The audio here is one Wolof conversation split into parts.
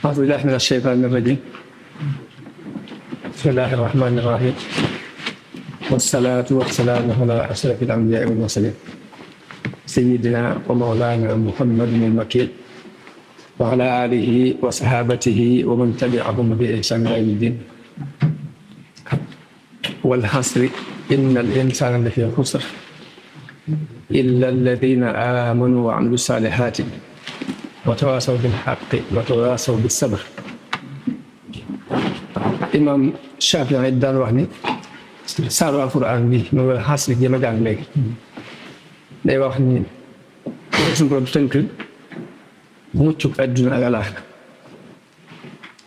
أعوذ بالله من الشيطان الرجيم. بسم الله الرحمن الرحيم. والصلاة والسلام على أشرف الأنبياء والمرسلين سيدنا ومولانا محمد المكين وعلى آله وصحابته ومن تبعهم بإحسان إلى يوم الدين. والحصر إن الإنسان لفي خسر إلا الذين آمنوا وعملوا الصالحات وتواصوا بالحق وتواصوا بالصبر. Imam Shafii daan wax ni saaru alquran bi mooy xasri ji ma jàng léegi day wax ni suñu borom tënk muccuk àdduna ak alaaxira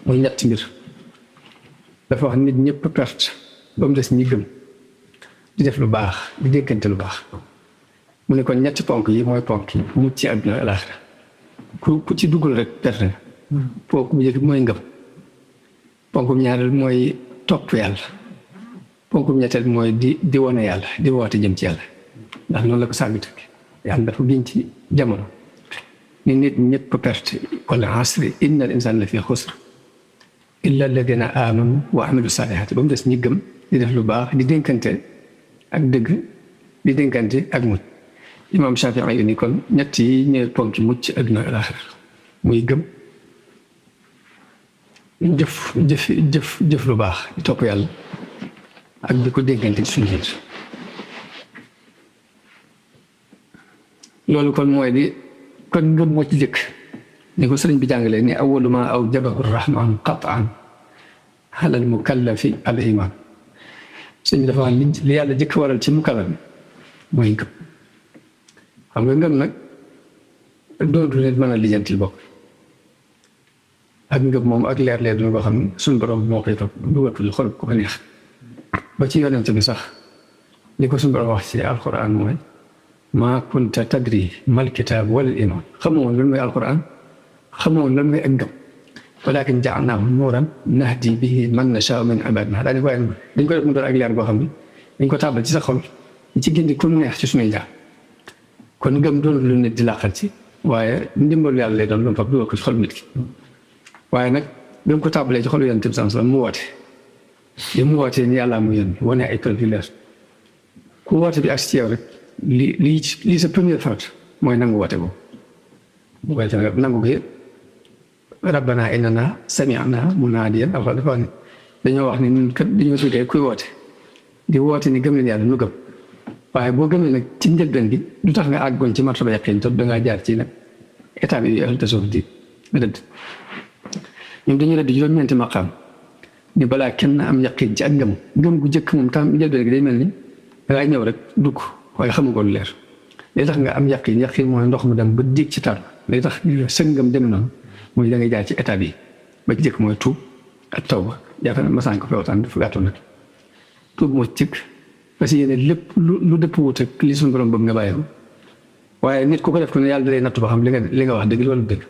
muy ñetti mbir. dafa wax nit ñëpp perte ba mu des ñi gëm di def lu baax di dénkante lu baax. mu ne kon ñetti ponk yi mooy ponk yi mucc ci àdduna ak alaaxira ku ci duggul rek perte nga. ponk bu njëkk mooy ngëm. ponkum ñaareel mooy topp yàlla. ponkum ñetteel mooy di wone yàlla di woote jëm ci yàlla ndax noonu la ko sàmmi tënk yàlla dafa giñ ci jamono ni nit ñëpp perte wala asri inna al insana la fi xusr illa alladina amanu wa amilu salihaati ba mu des ñi gëm di def lu baax di dénkante ak dëgg di dénkante ak mucc. Imam Shafii ay ni kon ñett yi ñooy ponk mucc àdduna ak aaxira muy gëm jëf lu baax di topp yàlla ak di ko dénkante ci suñu biir. loolu kon mooy di kon ngëm moo ci jëkk ni ko sëriñ bi jàngalee ni awwalu ma awjabahu rahman qatan ala al mukallafi al iman. sëriñ bi dafa wax li yàlla jëkk waral ci mukallaf mooy ngëm. xam nga ngëm nag dootu nit mën a lijjantil bokk ak ngëm moom ak leer dina ko xam ne suñu borom moo koy topp dugatul xol ko fa neex ba ci yonent bi sax li ko suñu borom wax ci alquran mooy maa kunta tadri mal kitaab wala iman. xamoon lan mooy alquran xamoon lan mooy ak ngëm walakin ja'alnaahu nuuran nahdi bihi man nashaa'u min ibaadinaa daal waaye dañ ko def mu doon ak leer boo xam ne dañ ko tàbbal ci sa xol ci gindi ku neex ci suñuy jaar. kon ngëm doon lu nit di làqal ci waaye ndimbalu yàlla lay doon lu mu fab dugal ko ci xol nit ki. waaye nag bi mu ko tàmbalee ci xolu yonent bi sallallahu alayhi wasallam mu woote li mu wootee ni yàllaa mu yónni wane ay preuve yu leer ku woote bi ak ci yow rek lii sa première farat mooy nangu woote boobu. bu koy defee nangu gi rabbana innana sami'na munaadiyan dafa wax ne dañoo wax ni ñun kat dañoo tuddee kuy woote di woote ni gëm leen yàlla nu gëm waaye boo gëmee nag ci njëlbeen gi du tax nga àggoon ci martaba yaqiin te dangaa jaar ci nag état bi ahlu tasawuf di rëdd. ñoom dañuy rëdd juróom-ñeenti maqaam ni balaa kenn am yaqiin ci ak ngëm gu jëkk moom tam njëlbeen gi day mel ni dangay ñëw rek dugg waaye xamu ko lu leer. day tax nga am yaqiin mooy ndox mu dem ba diig ci tar day tax sëg ngëm dem noonu muy da ngay jaar ci état bi ba ci jëkk mooy tuub ak tawba yaakaar naa masaan ko fi waxtaan dafa gàttoon nag tuub moo ci parce que yéen lépp lu dëpp wut ak li suñu borom bëgg nga bàyyi ko waaye nit ku ko def ko ne yàlla da lay nattu ba xam li nga wax dëgg loolu dëgg.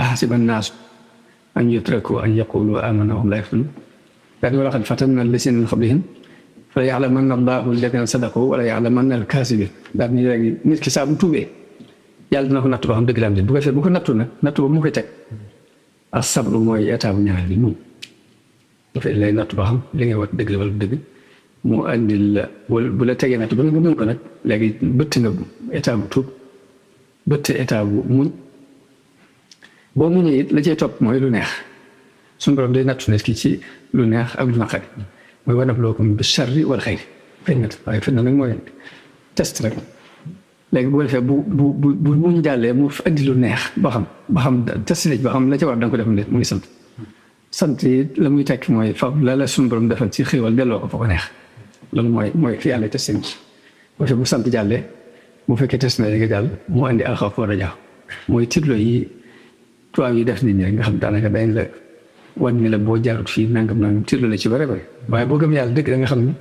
ahasiba nnaasu an yutraku an yaqulu amanna wa hum laa yaftanuun daal wa laqad fatanna llaziina min qablihim fa ya'lamanna llaahu allaziina sadaqu wa la ya'lamanna al-kaazibiin daal ni léegi nit ki saa bu tuubee yàlla dina ko nattu ba xam dëgg la am bu ko defee bu ko nattu nag nattu ba mu koy teg as-sabru mooy état bu ñaareel bi moom dafay lay nattu ba xam li ngay wax dëgg la wala dëgg. mu andil la bu la tegee natt ba nga mën ko nag léegi bëtt nga état bu tuub bëtt état bu muñ boo muñee it la cay topp mooy lu neex suñu borom day nattu nit ki ci lu neex ak lu naqari mooy wa nabluukum bi sharri wal xayri fitna waaye fitna nag mooy test rek léegi bu ko defee bu muñ jàllee mu andi lu neex ba xam test la ba xam la ca war da nga ko def muy sant yi la muy tekki mooy fab la suñu borom defal ci xéewal delloo ko fa ko neex. loolu mooy fi yàlla testé bu sant jàllee bu fekkee testé na nga jàll mu andi alxawf wa rajaa mooy tirlo yi tubaab yi def nit ñi rek nga xam daanaka dañ la wan ni la boo jaarut fii nangam tirlo la ci bare bare waaye boo gëm yàlla dëgg da nga xam ni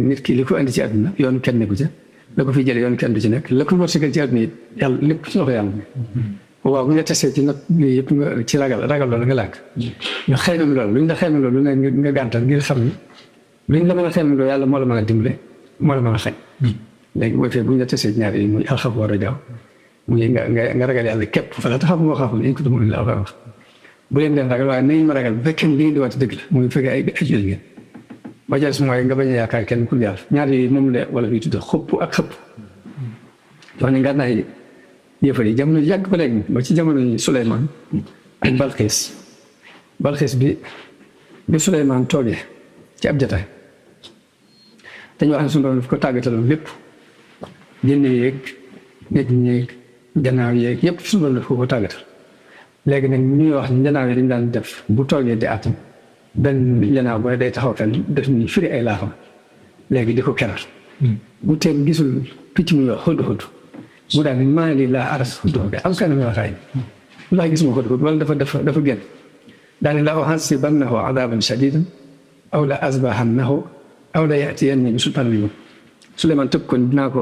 nit ki li ko andi ci àdduna yoonu kenn nekku ca la ko fi jëlee yoonu kenn du ci nekk la ko wërsëgal ci àdduna it yàlla lépp ci loxo yàlla waaw bu ñu la testé ci nag lii yëpp nga ci ragal loolu nga làkk nga xeymam loolu lu ñu la xeymam loolu nga gàntal ngir xam ni lu ñu la mën a xeymam loolu yàlla moo la mën a dimbale moo la mën a xañ léegi boo fee bu ñu la testé ci ñaar yi muy alxawf wa rajaa muy nga ragal yàlla képp fa la taxaw moo xam ne ñu ko dama la wax bu leen leen ragal waaye nañ ma ragal bu fekkee li ngeen di woote dëgg la muy fekkee ay jullit ngeen ba ca des mooy nga bañ a yaakaar kenn ku yàlla ñaar yi moom la wala fi tudd xëpp ak xëpp wax ne ngànnaay yëfar yi jamono yàgg ba léegi ba ci jamono yi Suleymaan ak Balxiis bi Suleymaan toogee ci ab jataay dañu wax ne suñu doon daf ko tàggataloon lépp jënn yeeg nit ñeeg janaaw yeeg yëpp suñu doon daf ko tàggatal léegi nag ñuy wax ne janaaw yi dañu daan def bu toogee di atam benn janaaw booy day taxaw fenn def ni firi ay laafam léegi di ko keral bu teeg gisul picc muy wax xëdd mu daal ni maa lii laa aras xëdd am kan mi waxaay laa gis ma xëdd wala dafa génn daal ni la u'azzibannahu 'adaaban shadiidan aw la azbahannahu aw la ya'tiyannii bi sultaanin mubiin Suleymaan tëb ko dinaa ko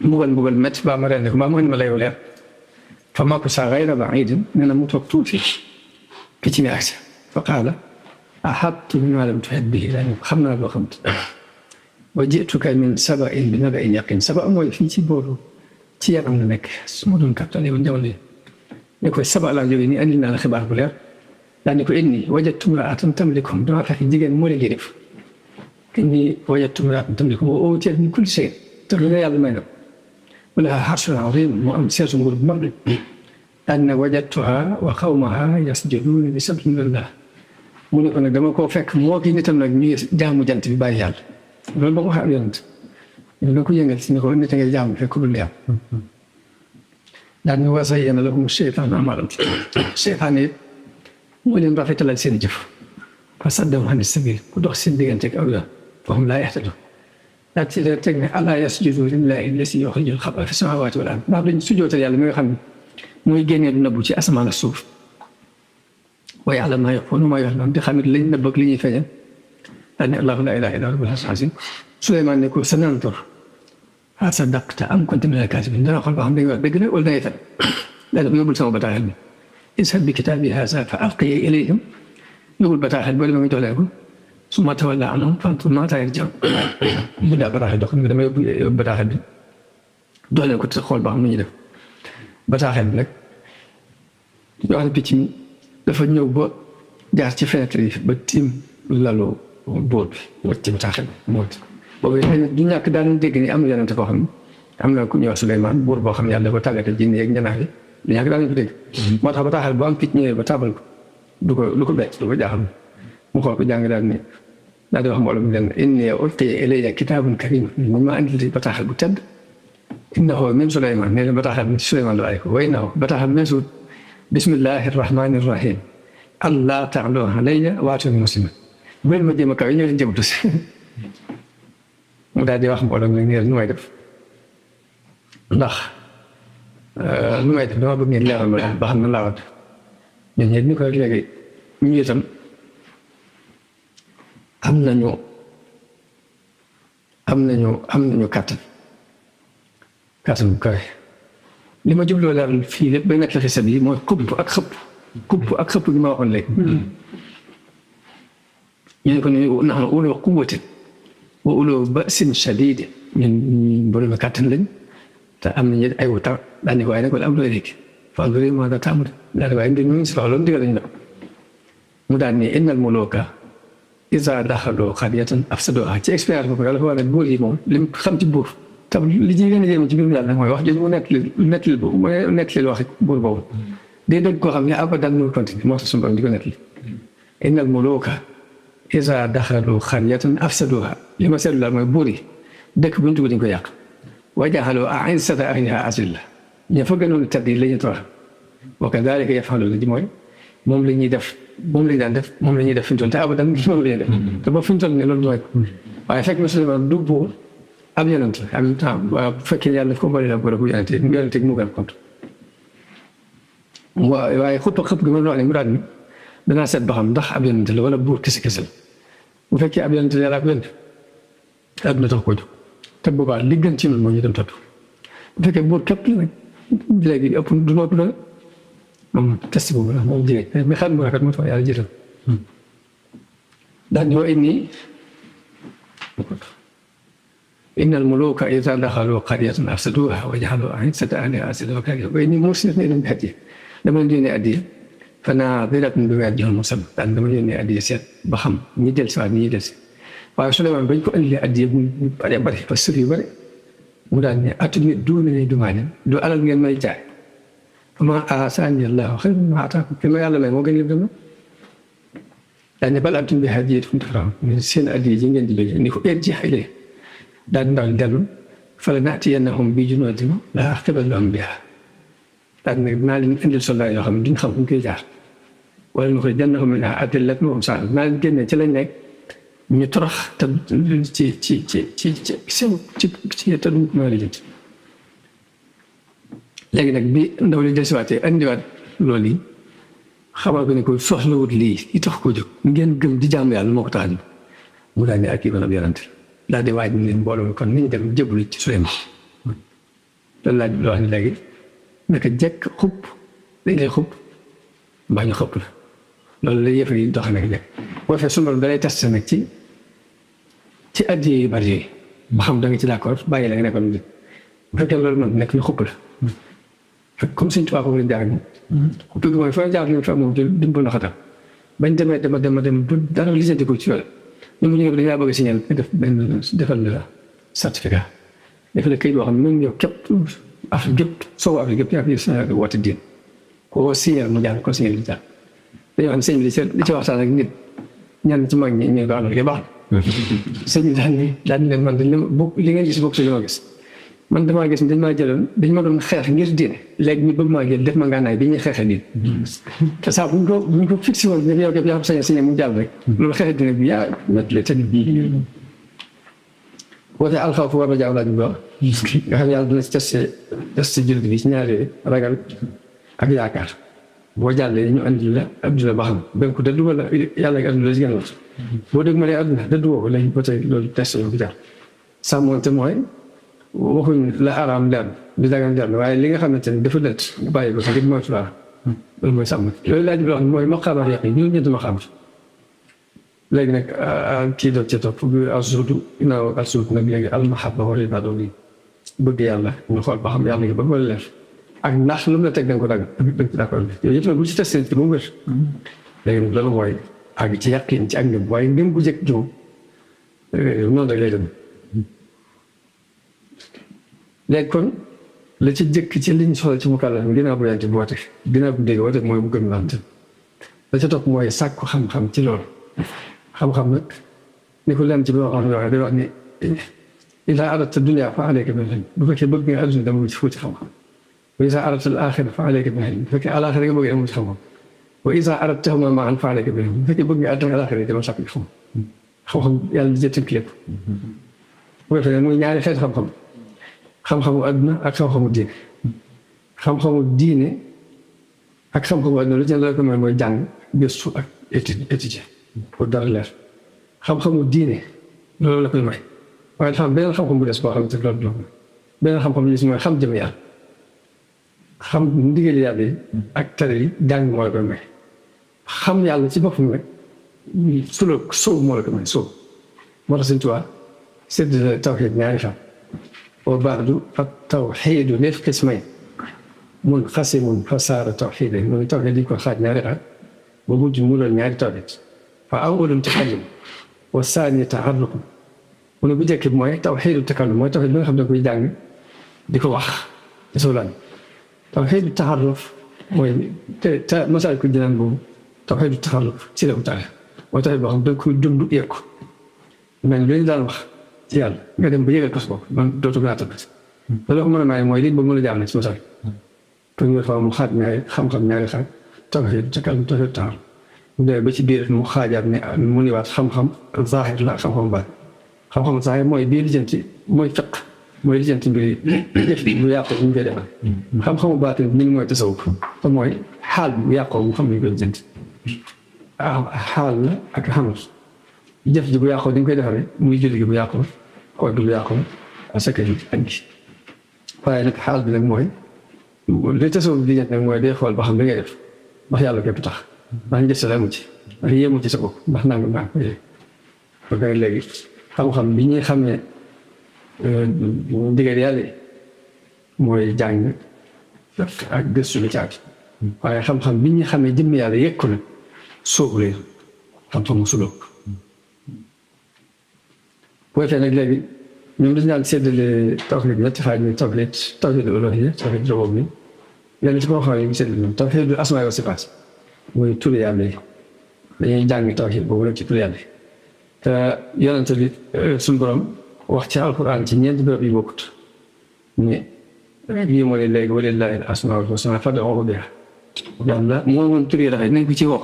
mbugal métti baa ma rendi ko baa ma indi ma lay leer fa makasa ghayra ba'iidin nee na mu toog tuuti picc mi agsi fa qaala ahattu bimaa lam tuhit bihi xam naa loo xamut wa ji'tuka min saba'in bi naba'in yaqiin saba mooy fii ci booru ci yaram la nekk su ma doon kaptaane woon jamono yi ne ko saba laa jógee nii andi naa la xibaar bu leer daal ni ko inni wajadtu imra'atan tamlikuhum damaa fekk jigéen moo leen di def inni wajadtu imra'atan tamlikuhum wa uutiyat min kulli shay'in te lu ne yàlla may na wa lahaa 'arshun 'aziim mu am seesu nguur bu mag daal ne wajadtuhaa wa qawmahaa yasjuduuna li shamsi lillah mu ne ko nag dama koo fekk moo kii nitam nag ñuy jaamu jant bi bàyyi yàlla loolu ba ko waxee ab yonent da ko yëngal si ne ko nit a ngay jaamu fekk lu leer daal ne wa zayyana lahumu shaytaanu a'maalahum seytaan it moo leen rafetalal seen jëf fa saddahum ani sabiil ku dox seen diggante ak aw yoon fa hum laa yahtaduun daal ci la teg ne alaa yasjudu lillaahi llazii yuxrijul xab'a fi samaawaati wal ard ndax dañ sujjootal yàlla mi nga xam ne mooy génnee lu nëbbu ci asamaan ak suuf wa ya'lamu maa yuxfuuna wa maa yu'linuun di xam ne lañ nëbb ak li ñuy feeñal daal ne allaahu laa ilaaha illaa huwa al-'aliyyul 'aziim Suleymaan ne ko sananzur hal sadaqta am kunta mina al-kaazibiin dana xool ba xam dañuy wax dëgg la wala dangay fen daal di yóbbul sama bataaxel bi izhab bi kitaabii haazaa fa alqihi ilayhim yóbbul bataaxel ba li ma jox leen ko summa tawallaa anhum fanzur maazaa yarji'uun mu daal bataaxel dox nga dama yóbbu bataaxel bi jox leen ko te xool ba xam nu ñuy def bataaxel bi rek yoo xam ne picc mi dafa ñëw ba jaar ci fenêtre yi ba tiim lalu buur bi wàcc ci bataaxel bi moo boobu du ñàkk daan dégg ni am na yonent boo xam ne am na ku ñuy wax Suleymaan buur boo xam ne yàlla dafa tàggatal jinne yeeg njanaaw yi du ñàkk daan ko dégg moo tax bataaxel bu am picc ñëwee ba tabal ko du ko bett du ko jaaxal mu xool ko jàng daal ni daal di wax mbooloo mi leen innii ulqiya ilayya kitaabun kariim ñu ma andil bataaxel bu tedd innahu min Suleymaan nee na bataaxel bi Suleymaan la ay ko wa innahu bataaxel bi mesuut bismillaahi rahmaani rahiim allaa ta'luu alayya waatuunii muslimiin bu leen ma jéem a kaw yi ñëw leen jëmatu si mu daal di wax mbooloo mi nii nu may def ndax nu may def dama bëgg ngeen leeral ma ba xam ne laa wat ñun ñëpp ñu ko léegi ñu itam am nañu kàttan bu kawe li ma jubloo leeral fii lépp ba nekk la xisa bi mooy xupp ak xëpp gi ma waxoon léegi ñu ne ko ni nahnu uluu quwwatin wa uluu ba'sin shadiidin ñun borom kàttan lañ te am nañu ay wuta daan waaye nag wala am looy léegi fanzur maadaa ta'maluun daal waaye mbir mi ngi si loxo loolu digal lañu def mu daal ni innal muluuka izaa daxaluu qaryatan afsaduuhaa ci expérience boobu dafa war a buur yi moom lim xam ci buur tam li ci gën a yéeme ci mbirum yàlla mooy wax jooju mu nettali boobu mooy nettali wax buur boobu day dégg koo xam ne abadan mu continue moo tax suñu borom di ko nettali innal muluuka izaa daxaluu qaryatan afsaduuhaa li ma seetlu daal mooy buur yi dëkk bu ñu dugg dañu ko yàq wa ja'aluu a'izzata ahlihaa azilla ña fa gënoon tedd yi la ñu toroxal wa kazaalika yaf'aluun ji mooy moom la ñuy def moom la ñu daan def moom la ñuy def fi ñu toll te abadan moom la ñuy def te ba fi ñu toll nii loolu mooy waaye fekk na Suleymaan du buur ab yonent la en même temps waaye bu fekkee yàlla daf ko bëri la bu yonent mu gën compte waaye xëpp gi ma doon wax ne mu daal ni danaa seet ba xam ndax ab yonent la wala buur kese la bu fekkee ab yonent la yàlla ak yonent àdduna tax koo jóg te boobaa li gën ci ñun moo ñu dem topp bu fekkee buur képp la nag léegi ëpp du nopp doole moom test boobu la moom jigéen mais xam nga rafet moo tax yàlla jiital daal di inni innal muluuka izaa daxaluu qaryatan afsaduuhaa wa ja'aluu a'izzata ahlihaa azilla wa inni mursilun ilayhim bi hadiyya dama leen di yónnee addiya فناظرة بما يرجع المرسل daan dama yónnee addiya seet ba xam ñi dellusiwaat ñi dellusi waaye Souleymane bañ ko indilee addiya bu bëree bëri parce que yu bëri mu daal ne atumit duuna ne dumaane du alal ngeen may jaay ma aataani Allaahu xayrun mimmaa aataakum ki ma yàlla may moo gën lim dem daal ne bal antum bi haadiyyatikum tafrahuun seen addiya ji ngeen di bëgg ni ko irji' ilayhim daal ndaw dellu falana'tiyannahum bi junuudin laa qibala lahum bihaa daal ne dinaa leen indil soldat yoo xam ne duñ xam fu ñu koy jaar wala nuxrijannahum minhaa adillatan wa hum saaghirun dinaa leen génne ci lañ nekk ñu torox te ci te duñ ko mën a lijjanti léegi nag bi ndaw li dellusiwaatee andiwaat loolu yi xamal ko ne ko soxlawut lii yi tax koo jóg ngeen gëm di jaamu yàlla moo ko tax a jóg mu daal ne ak kii ba nag yonante daal di waaj leen mbooloo mi kon ni ñu dem jébbalu ci Suleymaan loolu laa wax ne léegi naka jekk xupp dañ lay xupp mbaa ñu xëpp la loolu la yëf yi dox nag jekk boo fee sunu borom da lay testé nag ci addiya yu bari yooyu ba xam da nga ci d'accord bàyyi la nga nekkoon bu fekkee loolu noonu nekk ñu xupp la comme suñ tubaab foofu lañ jaar ni xupp gi mooy fa jaar ni fa moom duñ ba naxatal bañ demee dema dem bu dara lijjanti ko ci yoon ñu mu ñu dañ laa bëgg a signal def benn defal la certificat def la kayit boo xam ne même yow képp Afrique gépp soo Afrique gépp yaa fi Sénégal woote diin koo signal mu jaar ko signal di jaar dañoo xam ne sëñ bi di ci waxtaan ak nit ñenn ci mag ñi ñu ko am baax sëñ bi daal leen man dañ li ngeen gis bokk si li ma gis man damaa gis dañ maa jëloon dañ ma doon xeex ngir diine léegi ñu bëgg maa jël def ma ngànnaay bi ñuy xeexee diine te saa buñ ko fixé woon ne yow képp yaa xam sañ mu jàll rek loolu xeexee diine bi yaa méttle te nit bii boo tee alxawfu war a jaaw laaj bu baax nga xam yàlla dina ci testé jullit bi ci ñaari ragal ak yaakaar boo jàllee ñu andi la adduna ba xam ba ko dëddu wala yàlla ak adduna la si gën a wax boo dégg ma ne adduna dëddu woo ko léegi ba tey loolu testé ko jaar sàmmoonte mooy waxuñ la araam leer li dagan leer waaye li nga xamante ne dafa lënt nga bàyyi ko ngir moytu laa loolu mooy sàmm loolu laaj bi wax mooy maqaama yaqin ñu ñeenti maqaam léegi nag kii doon ci topp bi azudu ginnaaw azudu nag léegi almahabba war a doon lii bëgg yàlla ñu xool ba xam yàlla nga bëgg wala leer ak ndax lu mu la teg da nga ko dagal da nga ci d'accord yooyu yëpp nag bu ci testé ci ba mu wér léegi nag loolu mooy àgg ci yàqin ci ak ngëm waaye ngëm bu jëkk jiw noonu rek lay dem léegi kon la ci jëkk ci liñ soxla ci mu kàlla ginnaaw bu yànti bu woote ginnaaw bu dégg woote mooy bu gëm lante la ca topp mooy sàkku xam-xam ci loolu xam-xam nag ni ko leen ci bi wax day wax ni idaa aradta dunya fa alayka bil ilm bu fekkee bëgg nga adduna dama ci fuuti xam-xam wa idaa aradta al axira fa alayka bil ilm bu fekkee alaxira nga bëgg dama ci xam-xam wa idaa aradtahumaa ma'an fa alayka bil ilm bu fekkee bëgg nga adduna alaxira dama sàkku xam-xam yàlla di jëttank lépp bu fekkee nag muy ñaari xeet xam-xam xam-xamu adduna ak xam-xamu diine xam-xamu diine ak xam-xamu adduna lu ci la ko mel mooy jàng gëstu ak étudier pour dara leer xam-xamu diine loolu la koy may waaye dafa am beneen xam-xam bu des boo xam ne loolu du beneen xam-xam bi mooy xam jëm yàlla xam ndigal yàlla yi ak tere yi jàng moo la koy may xam yàlla ci boppam rek sóob moo la koy may sóob moo tax Sëñ Tuubaa sedd tawxiid ñaari xam wa ba'du at-tawxiidu lil qismayn munqasimun fa saara tawxiidan mooy tawxiid dañ ko xaaj ñaari xaaj ba mujj mu doon ñaari tawxiid fa awwalun takallum wa saani taarruf mu ne bu njëkk bi mooy tawxiidu takallum mooy tawxiid bi nga xam ne koy jàng di ko wax ci sa lan tawxiidu taarruf mooy te Masaalikul Jinaan boobu tawxiidu taarruf ci la ko tare mooy tawxiid boo xam ne da nga koy dund yëg ko mais lu ñu daan wax ci yàlla nga dem ba yëgal ko sa bopp man dootu gën a tamit loolu wax mën a maay mooy lii ba mën a jaam ne ci Masaalik première fois mu xaaj ñaari xam-xam ñaari xaaj tawxiidu takallum tawxiidu taarruf mu demee ba ci biir mu xaajaat ne mu niwaat xam-xam zaahir la xam-xam baat xam-xam zaahir mooy bii lijjanti mooy fiq mooy lijjanti mbir yi jëf bu yàqoo ñu koy defal xam-xamu baat mi ngi mooy tasawuf te mooy xaal bu yàqoo mu xam ñu koy lijjanti xaal la ak xamal jëf ji bu yàqoo dañ koy defaree muy julli gi bu yàqoo xool gi bu yàqoo asaka yi ak gi waaye nag xaal bi nag mooy li tasawuf bi lijjanti nag mooy day xool ba xam li ngay def ndax yàlla képp tax ndax njëst la mu ci ndax yéemu ci sa bopp ndax nangam naa ko yéeg ba kay léegi xam-xam bi ñuy xamee ndigal yàlla mooy jàng ak gëstu lu caag waaye xam-xam bi ñu xamee jëmm yàlla yëg ko nag soobu leen xam-xam mu sulóog bu defee nag léegi ñoom dañu daan séddale tawhiid ñetti xaaj muy tawhiid uluhiyya tawhiid rububiyya lenn ci koo xam ne ñu séddale ñoom tawhiid asmaa wa sifaat mooy turu yàlla yi dañuy jàng tawhiid boobu rek ci turu yàlla yi te yonente bi suñu borom wax ci alquran ci ñeenti béréb yu bokkut ni yii moo ne léegi walillaahi al-asmaa'ul husnaa fad'uuhu bihaa yàlla moo moom tur yi rafet nañ ko ci wax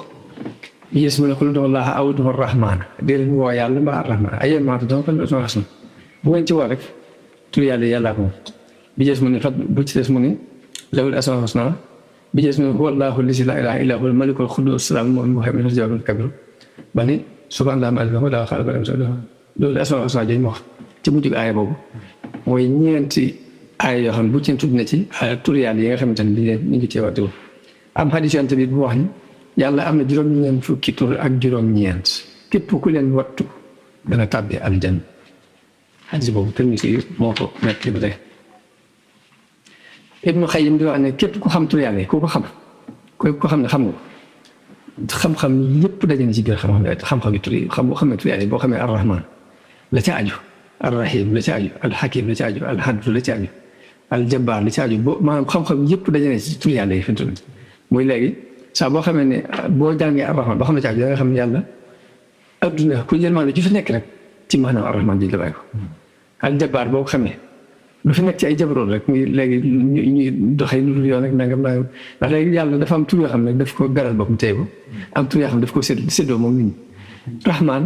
yées mu ne qul ud'u llaaha aw ud'u rahmaana dee leen woo yàlla mbaa ar-rahmaan ayyamaa tad'uu falahu al-asmaa'ul husnaa bu ngeen ci woo rek tur yàlla yàllaa ko moom bi jees mu ne bu ci des mu ne lahul asmaa'ul husnaa bi jees mu ne huwa llaahu llazii laa ilaaha illaa huwal malikul quddus salaamul mu'minul muhayminul jabbaarul kabiir ba ni subhaanallaahi maa lahu laa xalaqa loolu asmaa'ul husnaa jooju ma wax ci mujj aaya boobu mooy ñeenti aaya yoo xam ne bu ci tudd na ci tur yàlla yi nga xamante ne ñu ngi teewaat am xadis yonent bi bu wax ni yàlla am na juróom-ñeent fukki tur ak juróom-ñeent képp ku leen wattu dana tàbbi aljanna xadis boobu Tirmisi moo ko nekk ba tey Ibnu Xayyim di wax ne képp ku xam tur yàlla yi ku ko xam ko xam ne xam nga xam-xam yëpp daje na ci biir xam-xam yi tur yi xam ne tur yàlla yi boo xamee ar-Rahmaan la ca aju ar-Rahiim la ca aju al-Hakiim la ca aju al-Adl la ca aju al-Jabbaar la ca aju boo maanaam xam-xam yëpp daje na ci tur yàlla yi fi mu toll muy léegi saa boo xamee ne boo jàngee ar-Rahmaan ba xam ne ca aju da nga xam ne yàlla adduna ku jël maanaam ju fi nekk rek ci maanaam ar-Rahmaan ji la bàyyi ko al-Jabbaar boo ko xamee lu fi nekk ci ay jabaroon rek muy léegi ñuy doxee lu dul yoon rek nangam ndax léegi yàlla dafa am tur yoo xam ne daf ko beral boppam tey ko am tur yoo xam ne daf ko séddoo moom nit ñi Rahmaan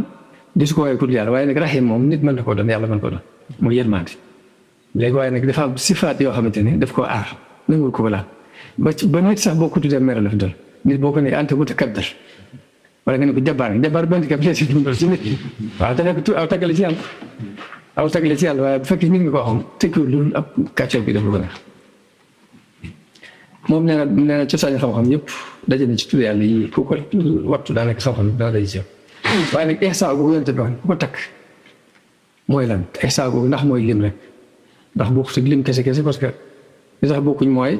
di su ko woowee ku dul yàlla waaye nag Rahiim moom nit mën na koo doon yàlla mën koo doon mooy yërmande léegi waaye nag dafa am sifaat yoo xamante ne daf koo aar nangul ko balaa ba nit sax boo ko tuddee mer la fi doon nit boo ko ne anta mutakabbir wala nga ne ko jabaar benn kab ci nit waaw te nekk aw tàggale ci yàlla aw tàggale ci yàlla waaye bu fekkee nit nga ko xam tekkiwul lu ab kàccoo bi dafa gën a moom nee na cosaani xam-xam yëpp daje na ci tur yàlla yi ku ko wattu daanaka xam-xam dana day ci waaye nag ihsaa googu yonent bi wax ku ko takk mooy lan ihsaa googu ndax mooy lim rek ndax bokkut ak lim kese parce que li tax bokkuñ mooy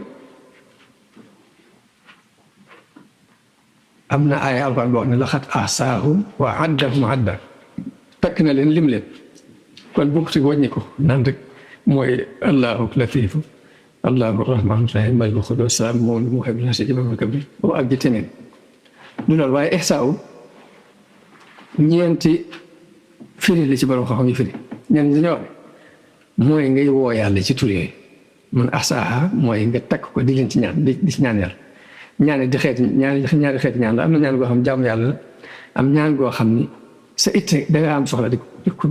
am na ay alxuraan boo xam ne laqad ahsaahum wa addahum adda takk na leen lim leen kon bokkut ak wàññi ko naan rek mooy allahu latiifu allahu rahmaanu rahiim malikul quddus salaam mu'min muhaymin jabbaarul kabiir boo ak ji teneen du loolu waaye ihsaa ñeenti firi li ci borom xam-xam yi firi ñenn ñi dañoo wax mooy ngay woo yàlla ci tur yooyu man ahsaaha mooy nga takk ko di leen ci ñaan di ci ñaan yàlla ñaane di xeeti ñaari xeeti ñaan la am na ñaan goo xam jaamu yàlla la am ñaan goo xam ni sa itte da nga am soxla di ko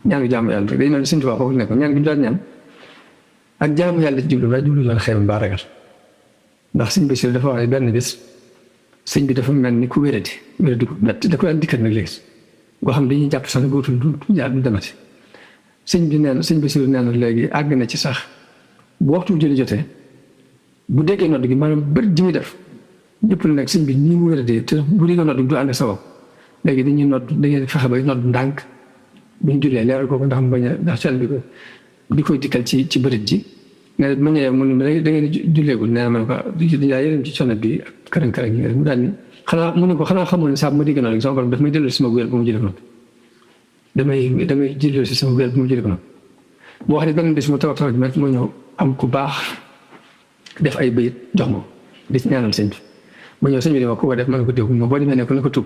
ñaan gu jaamu yàlla dañu mel ni Sëñ Tuubaa foofu nekk ñaan gi ñu daan ñaan ak jaamu yàlla ci jublu loon xeeb mbaa ragal ndax sëñ Basiru dafa wax ne benn bés sëñ bi dafa mel ni ku wéradi ko da ko daan dikkat nag léegi boo xam dañuy jàpp sax ne bootul du demati sëñ Basiru nee na léegi àgg na ci sax bu waxtu julli jotee bu déggee nodd gi maanaam bëri ji muy def ñëpp ne nag sëñ bi nii mu wéradee te bu déggee nodd gi du ànd ak sabab léegi dañuy nodd dañuy fexe ba nodd ndànk buñ jullee leeral kooku ndax mu bañ a ndax sel bi koy dikkal ci bërit ji ne ma ñëwee mu ne da ngeen julleegul nee na ma ne ko yaa yéen ci sonnet bi ak kërën-kërën yi mu daal ni xanaa xamoon ne saa bu ma dégg noonu rek sama borom daf may delloo si sama wér bu mu jëlee ko noonu damay jëloo si sama wér bu mu jëlee ko noonu boo xam ne benn bés mu taw ji ma ñëw am ku baax def ay bayit jox ma di ci ñaanal sëñ bi ma ñëw sëñ bi dama ku ko def ma ne ko dégg ma boo demee ne ko na ko tuub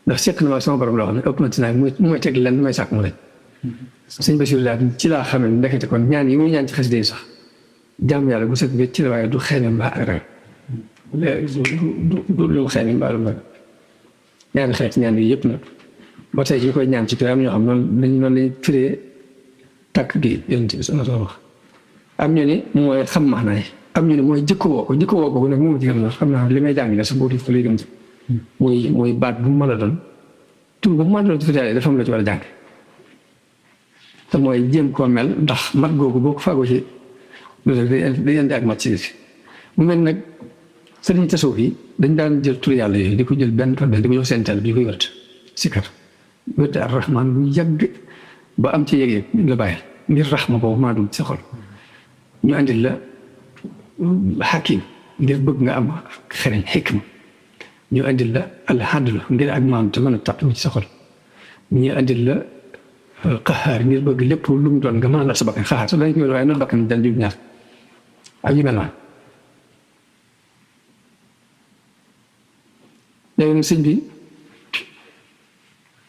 ndax seq na ma sama borom loo xam ne ëpp na ci naag mu may teg len may sàkk mu lañ sëñ Basiru daal ci laa xamee ne ndekete kon ñaan yi muy ñaan ci xasida yi sax jàmm yàlla bu set ci la waaye du xeeme mbaa ak ragal du lu xeeme mbaa lu ragal ñaan xeet ñaan yi yëpp nag ba tey ñu koy ñaan ci am ñoo xam noonu lañu firee tàkk gi yonent bi sama wax am ñu ni mooy xam maanaay am ñu ni mooy jëkkoo ko nag moom jigéen la xam naa li may jàng la sax boo def ko lay gëm mooy baat bu mu mën a doon tur bu mu mën a doon dafa am la ci war a jàng te mooy jéem koo mel ndax mat googu boo ko fàggoo ci loolu day indi ak mat ci mu mel nag sëriñ tasawuf yi dañ daan jël tur yàlla yooyu di ko jël benn par benn di ko jox seen tel bi di koy wërt sikar wërt ar-rahmaan bu yàgg ba am ci yëg-yëg la bàyyil ngir raxma boobu maa dul sa xol ñu andil la xakim ngir bëgg nga am xereñ xikma ñu andil la al adlu ngir ak maam te mën a tàpp ci sa xol ñu andil la qahaar ngir bëgg lépp lu mu doon nga mën a la sa bakkan xaar sax dañ koy waaye noonu bakkan dal di ñaar ak yu mel noonu léegi nag sëñ bi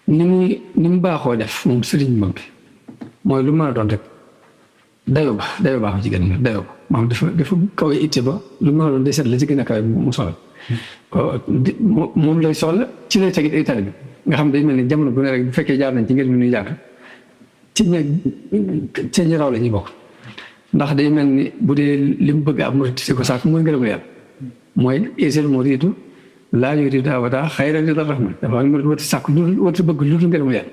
ni mu baaxoo def moom sëriñ mag bi mooy lu mën a doon rek dayo baax ci gën dayo ba maanaam dafa kawe itte ba lu mën a doon day seet la ci gën a kawe mu soxla moom lay soxla ci lay tegit ay tali bi nga xam day mel ni jamono bu ne rek bu fekkee jaar nañ ci ngir mi nuy jaar ci ñi raw la ñuy bokk ndax day mel ni bu dee li mu bëgg am murid si ko sàkk mooy ngërëmu yàlla mooy isel muridu laa yuriidu abadan xayra rida rahman dafa murid wati sàkk wati bëgg lu dul ngërëmu yàlla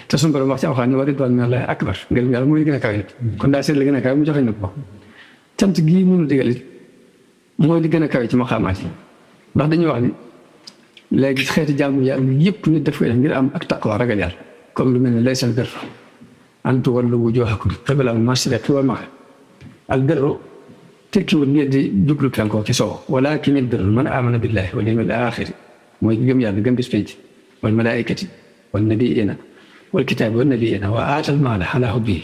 te suñu borom wax ci alxuraan ni wa ridwaanu minallaahi akbar ngërëmu yàlla mooy li gën a kawe kon daa seet li gën a kawe mu joxe na ko cant gii mënu digal it mooy li gën a kawe ci maqaamaat yi ndax dañuy wax ni léegi xeeti jàmm yàlla yëpp nit daf koy def ngir am ak taqwa ragal yàlla comme lu mel ne laysal birru an tuwallu wujuuhakum qibala al-mashriqi wal maghrib al birru tekkiwul ngeen di jublu penkoo ci sow walaakinal birru man aamana billaahi wal yawmil aaxiri mooy gëm yàlla gëm bis penc wal malaa'ikati wan nabiyyiina wal kitaabi wan nabiyyiina wa aatal maala alaa hubbihi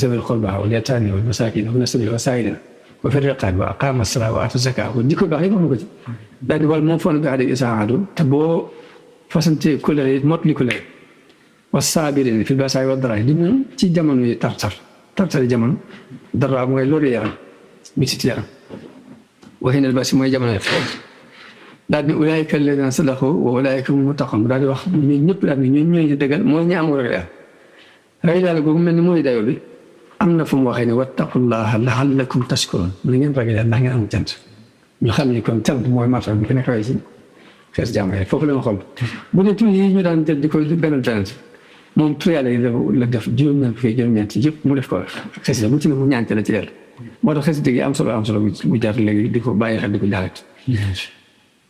zawil qurbaa wal yataamaa wal masaakiina wabna sabiili wa saa'iliina wa fi riqaabi wa aqaama as-salaata wa aata zakaata kon jikko baax yi wax na ko ci daal di wal moom foog na bi ahdi izaa ahaduu te boo fasante kóllëre it mot li kóllëre wa saabiriina fil ba'saa'i wad daraa'i di moom ci jamono yi tartari jamono dara mooy loolu yaram bitit yaram wa hiinal ba'si mooy jamono yi daal di ulaa'ika allaziina sadaqu wa ulaa'ika humul muttaquun daal di wax ñun ñëpp daal di ñooy dëggal mooy ñi am ragal yàlla ragal yàlla googu mel ni mooy dayoo bi am na fu mu waxee ne wattaqullaaha la'allakum tashkuruun na ngeen ragal yàlla ndax ngeen am cant ñu xam ni kon cant mooy martaba bi gën a kawe ci xeetu jaamu yi foofu la ma xool bu dee tur yi ñu daan jël di ko benn moom tur yàlla yi la def juróom-ñeent yëpp mu def ko xasida bu ci ne mu ñaante la ci yàlla moo tax xasida gi am solo bu jar léegi di ko bàyyi xel di ko jaaret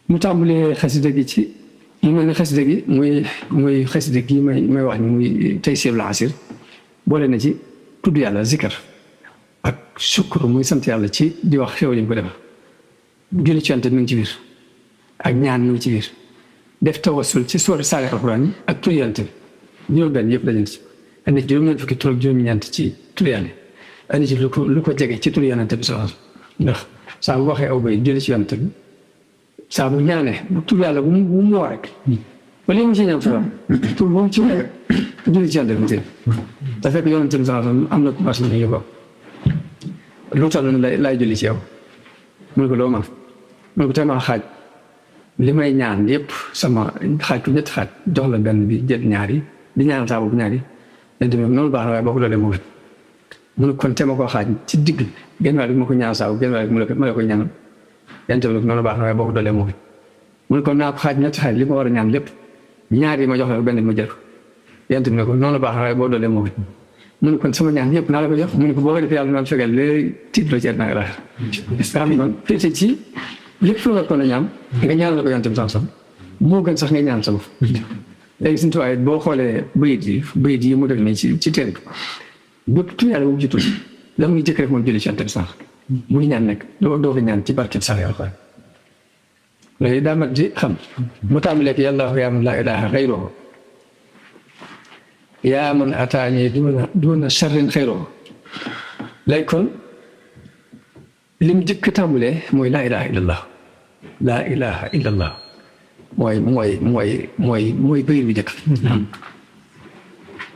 mu tàmbalee xasida gi ci mu mel ne xasida gi muy xasida gi may wax ni muy Taysiirul Asiir boole na ci tudd yàlla zikar ak sukkur muy sant yàlla ci di wax xew li mu ko defal julli ci Yonent mi ngi ci biir ak ñaan mi ngi ci biir def tawassul ci soori saari alxuraan yi ak tudd Yonent bi juróom-benn yëpp dañu ci andi ci juróom-ñeent fukki tur ak juróom-ñeent ci tudd yàlla andi ci lu ko jege ci tudd Yonent bi soxal ndax saa bu waxee aw bay julli ci Yonent bi saa bu ñaanee bu tudd yàlla bu mu woo rek wala mu ci ñaan fa tur boobu ci woo julli ci Yonent bi tey da fekk Yonent bi soxal am na commencé ñu yóbbu lu tax lay julli ci yow mu ne ko loo man mu ne ko tey xaaj li may ñaan yëpp sama xaaj ko ñetti xaaj jox la benn bi jël ñaari di ñaan saa boobu ñaari dañ demee noonu baax na waaye boo ko doolee mu gën mu ne kon te ma koo xaaj ci digg genn wàll bi ma ko ñaan saa boobu genn wàll bi ma la koy ñaanal yan tamit noonu baax na waaye boo ko doolee mu gën mu ne kon naa ko xaaj ñetti xaaj li ma war a ñaan lépp ñaari ma jox la benn bi ma jël ko yan tamit ne ko noonu baax na waaye boo doolee mu gën mu ne kon sama ñaan yëpp naa la ko jox mu ne ko boo ko defee yàlla naa la fegal léegi tiitloo ci àddina la xam kon féete ci lépp lu nga ko la ñaan nga ñaanal ko Yonent bi sax moo gën sax nga ñaan sa bopp léegi suñu tuwaay boo xoolee bayit yi mu def nii ci téere bi bépp tu yàlla bu mu ci tudd la muy jëkk rek moom julli ci Yonent bi sax muy ñaan nekk doo ko ñaan ci barkeb sax yàlla quoi loolu daa mat di xam mu tàmbalee ko yàlla yaa man laa ilaaha xayruhu yaa man ataani duuna sharrin xayruhu léegi kon lim jëkk tàmbalee mooy laa ilaha illallah laa ilaha illallah mooy bayit bi jëkk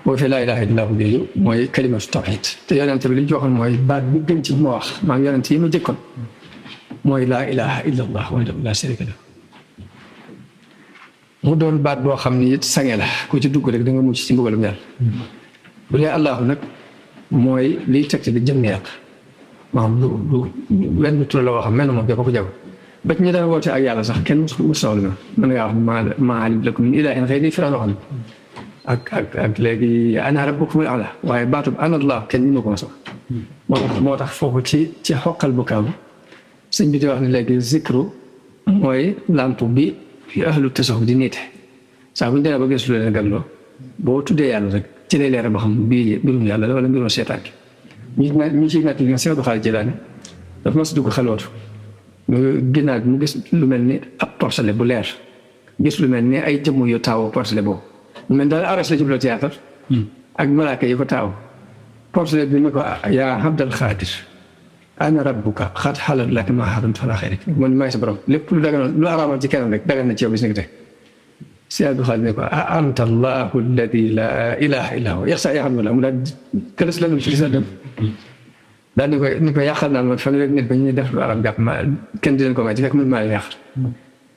boo fee laa ilaha illallah jooju mooy kalimatu tawhid te yonent bi li ñu ci waxoon mooy baat bi gën ci ma wax maa ngi yonent yi ma jëkkoon mooy laa ilaha illallah wahdahu laa sharika lahu mu doon baat boo xam ni it sange la ku ci dugg rek da nga mucc ci mbugalum yàlla bu dee allahu nag mooy liy tegte di jëm yàlla maanaam lu wenn tur la woo xam mel na moom dafa ko jago ba ci ñi daan woote ak yàlla sax kenn mu soxla mën ngaa wax maa alimtu lakum min ilaahin ghayrii fii la waxoon ak léegi ana rabbukumul a'laa waaye baatub ana allah kenn ñi ma ko mos moo tax foofu ci xoqal bu kaabu sëñ bi di wax ne léegi zikru mooy lamp bi ahlu tasawuf di niite saa bu ñu demee ba gis lu leen gàlloo boo tuddee yàlla rek ci lay leer ba xam bii mbirum yàlla la wala mbirum seetaan ñu ciy nekk li nga Seex Abdul Xaadir Jilaani dafa mas dugg xalwatu ginnaaw bi mu gis lu mel ni ab porcelaine bu leer gis lu mel ni ay jëmm yu taaw porcelaine boobu mu mel daal aras la jubloo théâtre ak malaaka yi ko taaw porcelaine bi ni ko yaa Abdal Xaadir ana rabbuka xat xalal laka maa haramta alaa xayrik man maay sa borom lépp lu daganoon lu araamoon ci keneen rek dagan na ci yow bis ni ki tey si Abdul Xaadir ne ko anta allahu alladi laa ilaha illa huwa yax saa yaxam la mu daal këlës la ci lisa dem daal ni ko yàqal naa ma fan rek nit ba ñuy def lu araam jàpp ma kenn di leen ko may ci fekk man maa leen yàq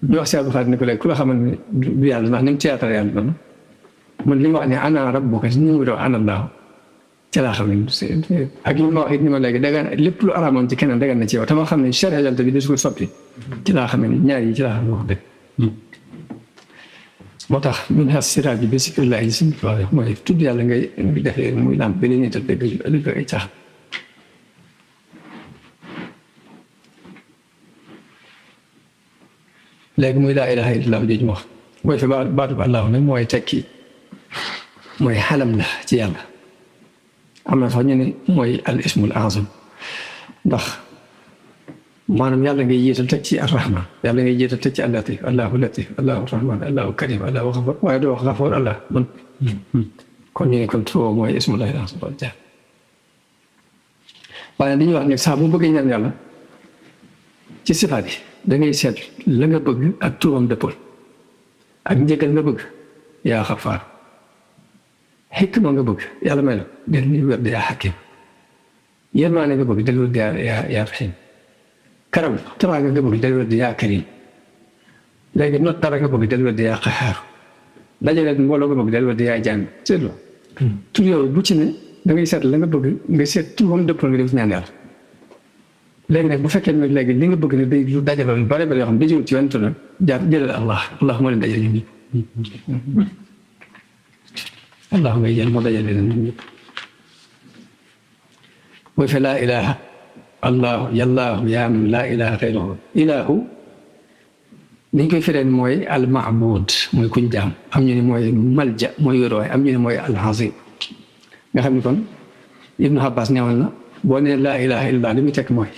ñu wax si Abdul Xaadir ne ko léegi ku la xamal ne du yàlla ndax ni mu théâtre yàlla noonu man li ma wax ne ana rabbuka si ñu ngi doon ana allahu ci laa xam ne ak li ma wax it ni ma léegi dagan lépp lu araamoon ci keneen dagan na ci yow te ma xam ne charia yàlla bi da su ko soppi ci laa xam ne ñaar yi ci laa xam ne wax dëgg moo tax min has siraaj bi zikrillah yi suñu wax mooy tudd yàlla ngay defee muy lamp bi li ñuy tëdd dëgg ay tax léegi muy laa ilaha illallah jooju wax mooy fi baatu allahu nag mooy tekki mooy xalam la ci yàlla am na sax ñu ne mooy al ismul azam ndax maanaam yàlla ngay jiital teg ci arrahman yàlla ngay jiital teg ci allatif allahu latif allahu rahman allahu karim allahu xafar waaye doo wax xafoor allah man kon ñu ne kon trop mooy ismullahi azam waaye li ñuy wax ne saa bu bëggee ñaan yàlla ci sifaat yi da ngay seet la nga bëgg ak turam dëppal ak njëkkal nga bëgg yaa xafaar xikma nga bëgg yàlla may la del ni wér di yaa xakim yërmaane nga bëgg del wér di yaa rahim karam teraanga nga bëgg del wér di yaa karim léegi not dara nga bëgg del wér di yaa qahaar dajale mbooloo nga bëgg del wér di yaa jàng seetlu tur yooyu bu ci ne da ngay seet la nga bëgg nga seet turam dëppal nga def ñaan yàlla léegi nag bu fekkee ne léegi li nga bëgg ne day lu dajale lu bare bare yoo xam ne dajewul ci wenn tur nag jaar jëlal allah moo leen dajale ñun ñëpp allah ngay jël moo dajale leen ñun ñëpp mooy fa laa ilaha allahu yallaahu yaa man laa ilaha xayruhu ilahu niñ koy fireen mooy al maabud mooy kuñ jaam am ñu ne mooy malja mooy wéruwaay am ñu ne mooy al azim nga xam ne kon ibnu abbas neewal na boo nee laa ilaha illallah li muy tekk mooy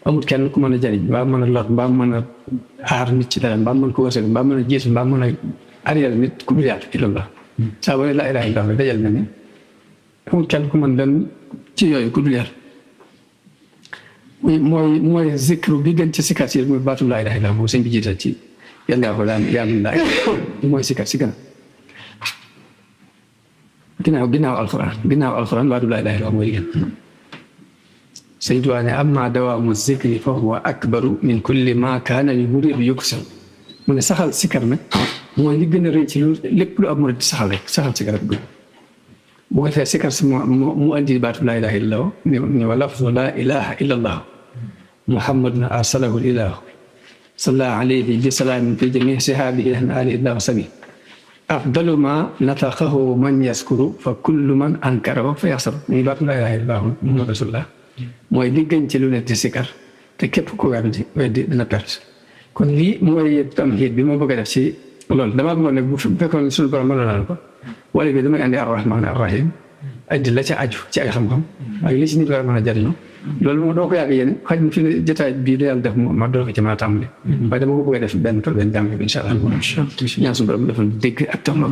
amul kenn ku mën a jëriñ mbaa mën a lor mbaa mën a aar nit ci dara mbaa mën ko wërsëg mbaa mën a jiitu mbaa mën a arrière nit ku dul yàlla illallah saa boo nee laa ilaha illallah dajal na ni amul kenn ku mën leen ci yooyu ku dul yàlla mooy zikru bi gën ci sikkat yi mooy baatu laa ilaha illallah boo sëñ bi jiital ci yàlla ko daan yaa min laa mooy sikkat si gën ginnaaw alquran baatu laa ilaha illallah mooy gën sëñ Tuubaa ne amma dawaamu zikri fa huwa akbaru min kulli ma kaana li murid yuksar mu ne saxal sikar nag mooy li gën a rëy ci lépp lu ab murid di saxal rek saxal sikar ak gën bu ko defee sikar si mu andi baatu laa ilaha illallah ne wa lafzu laa ilaha illallah muhammadun arsalahu ilahu salla alayhi bi salaamin fi jami sihaabihi ali illah sami afdalu ma nataqahu man yaskuru fa kullu man ankarahu fa yaxsar muy baatu laa ilaha illallah muhammad rasulullah mooy li gën ci lu ne di sikar te képp ku weddi dina perte kon lii mooy tamhiid bi ma bëgg a def ci loolu damaa bëggoon nag bu fekkoon suñu borom mën na ko wala bi damay andi arrahmaan arrahim andi la ca aju ci ay xam-xam ak li ci nit war a mën a jariñoo loolu moo doo ko yàgg yéen xëy na fi ne jotaay bii da yàlla def ma door ko ci mën a tàmbali waaye dama ko bëgg a def benn jàng bi incha allah ñaan suñu borom defal dégg ak tam ak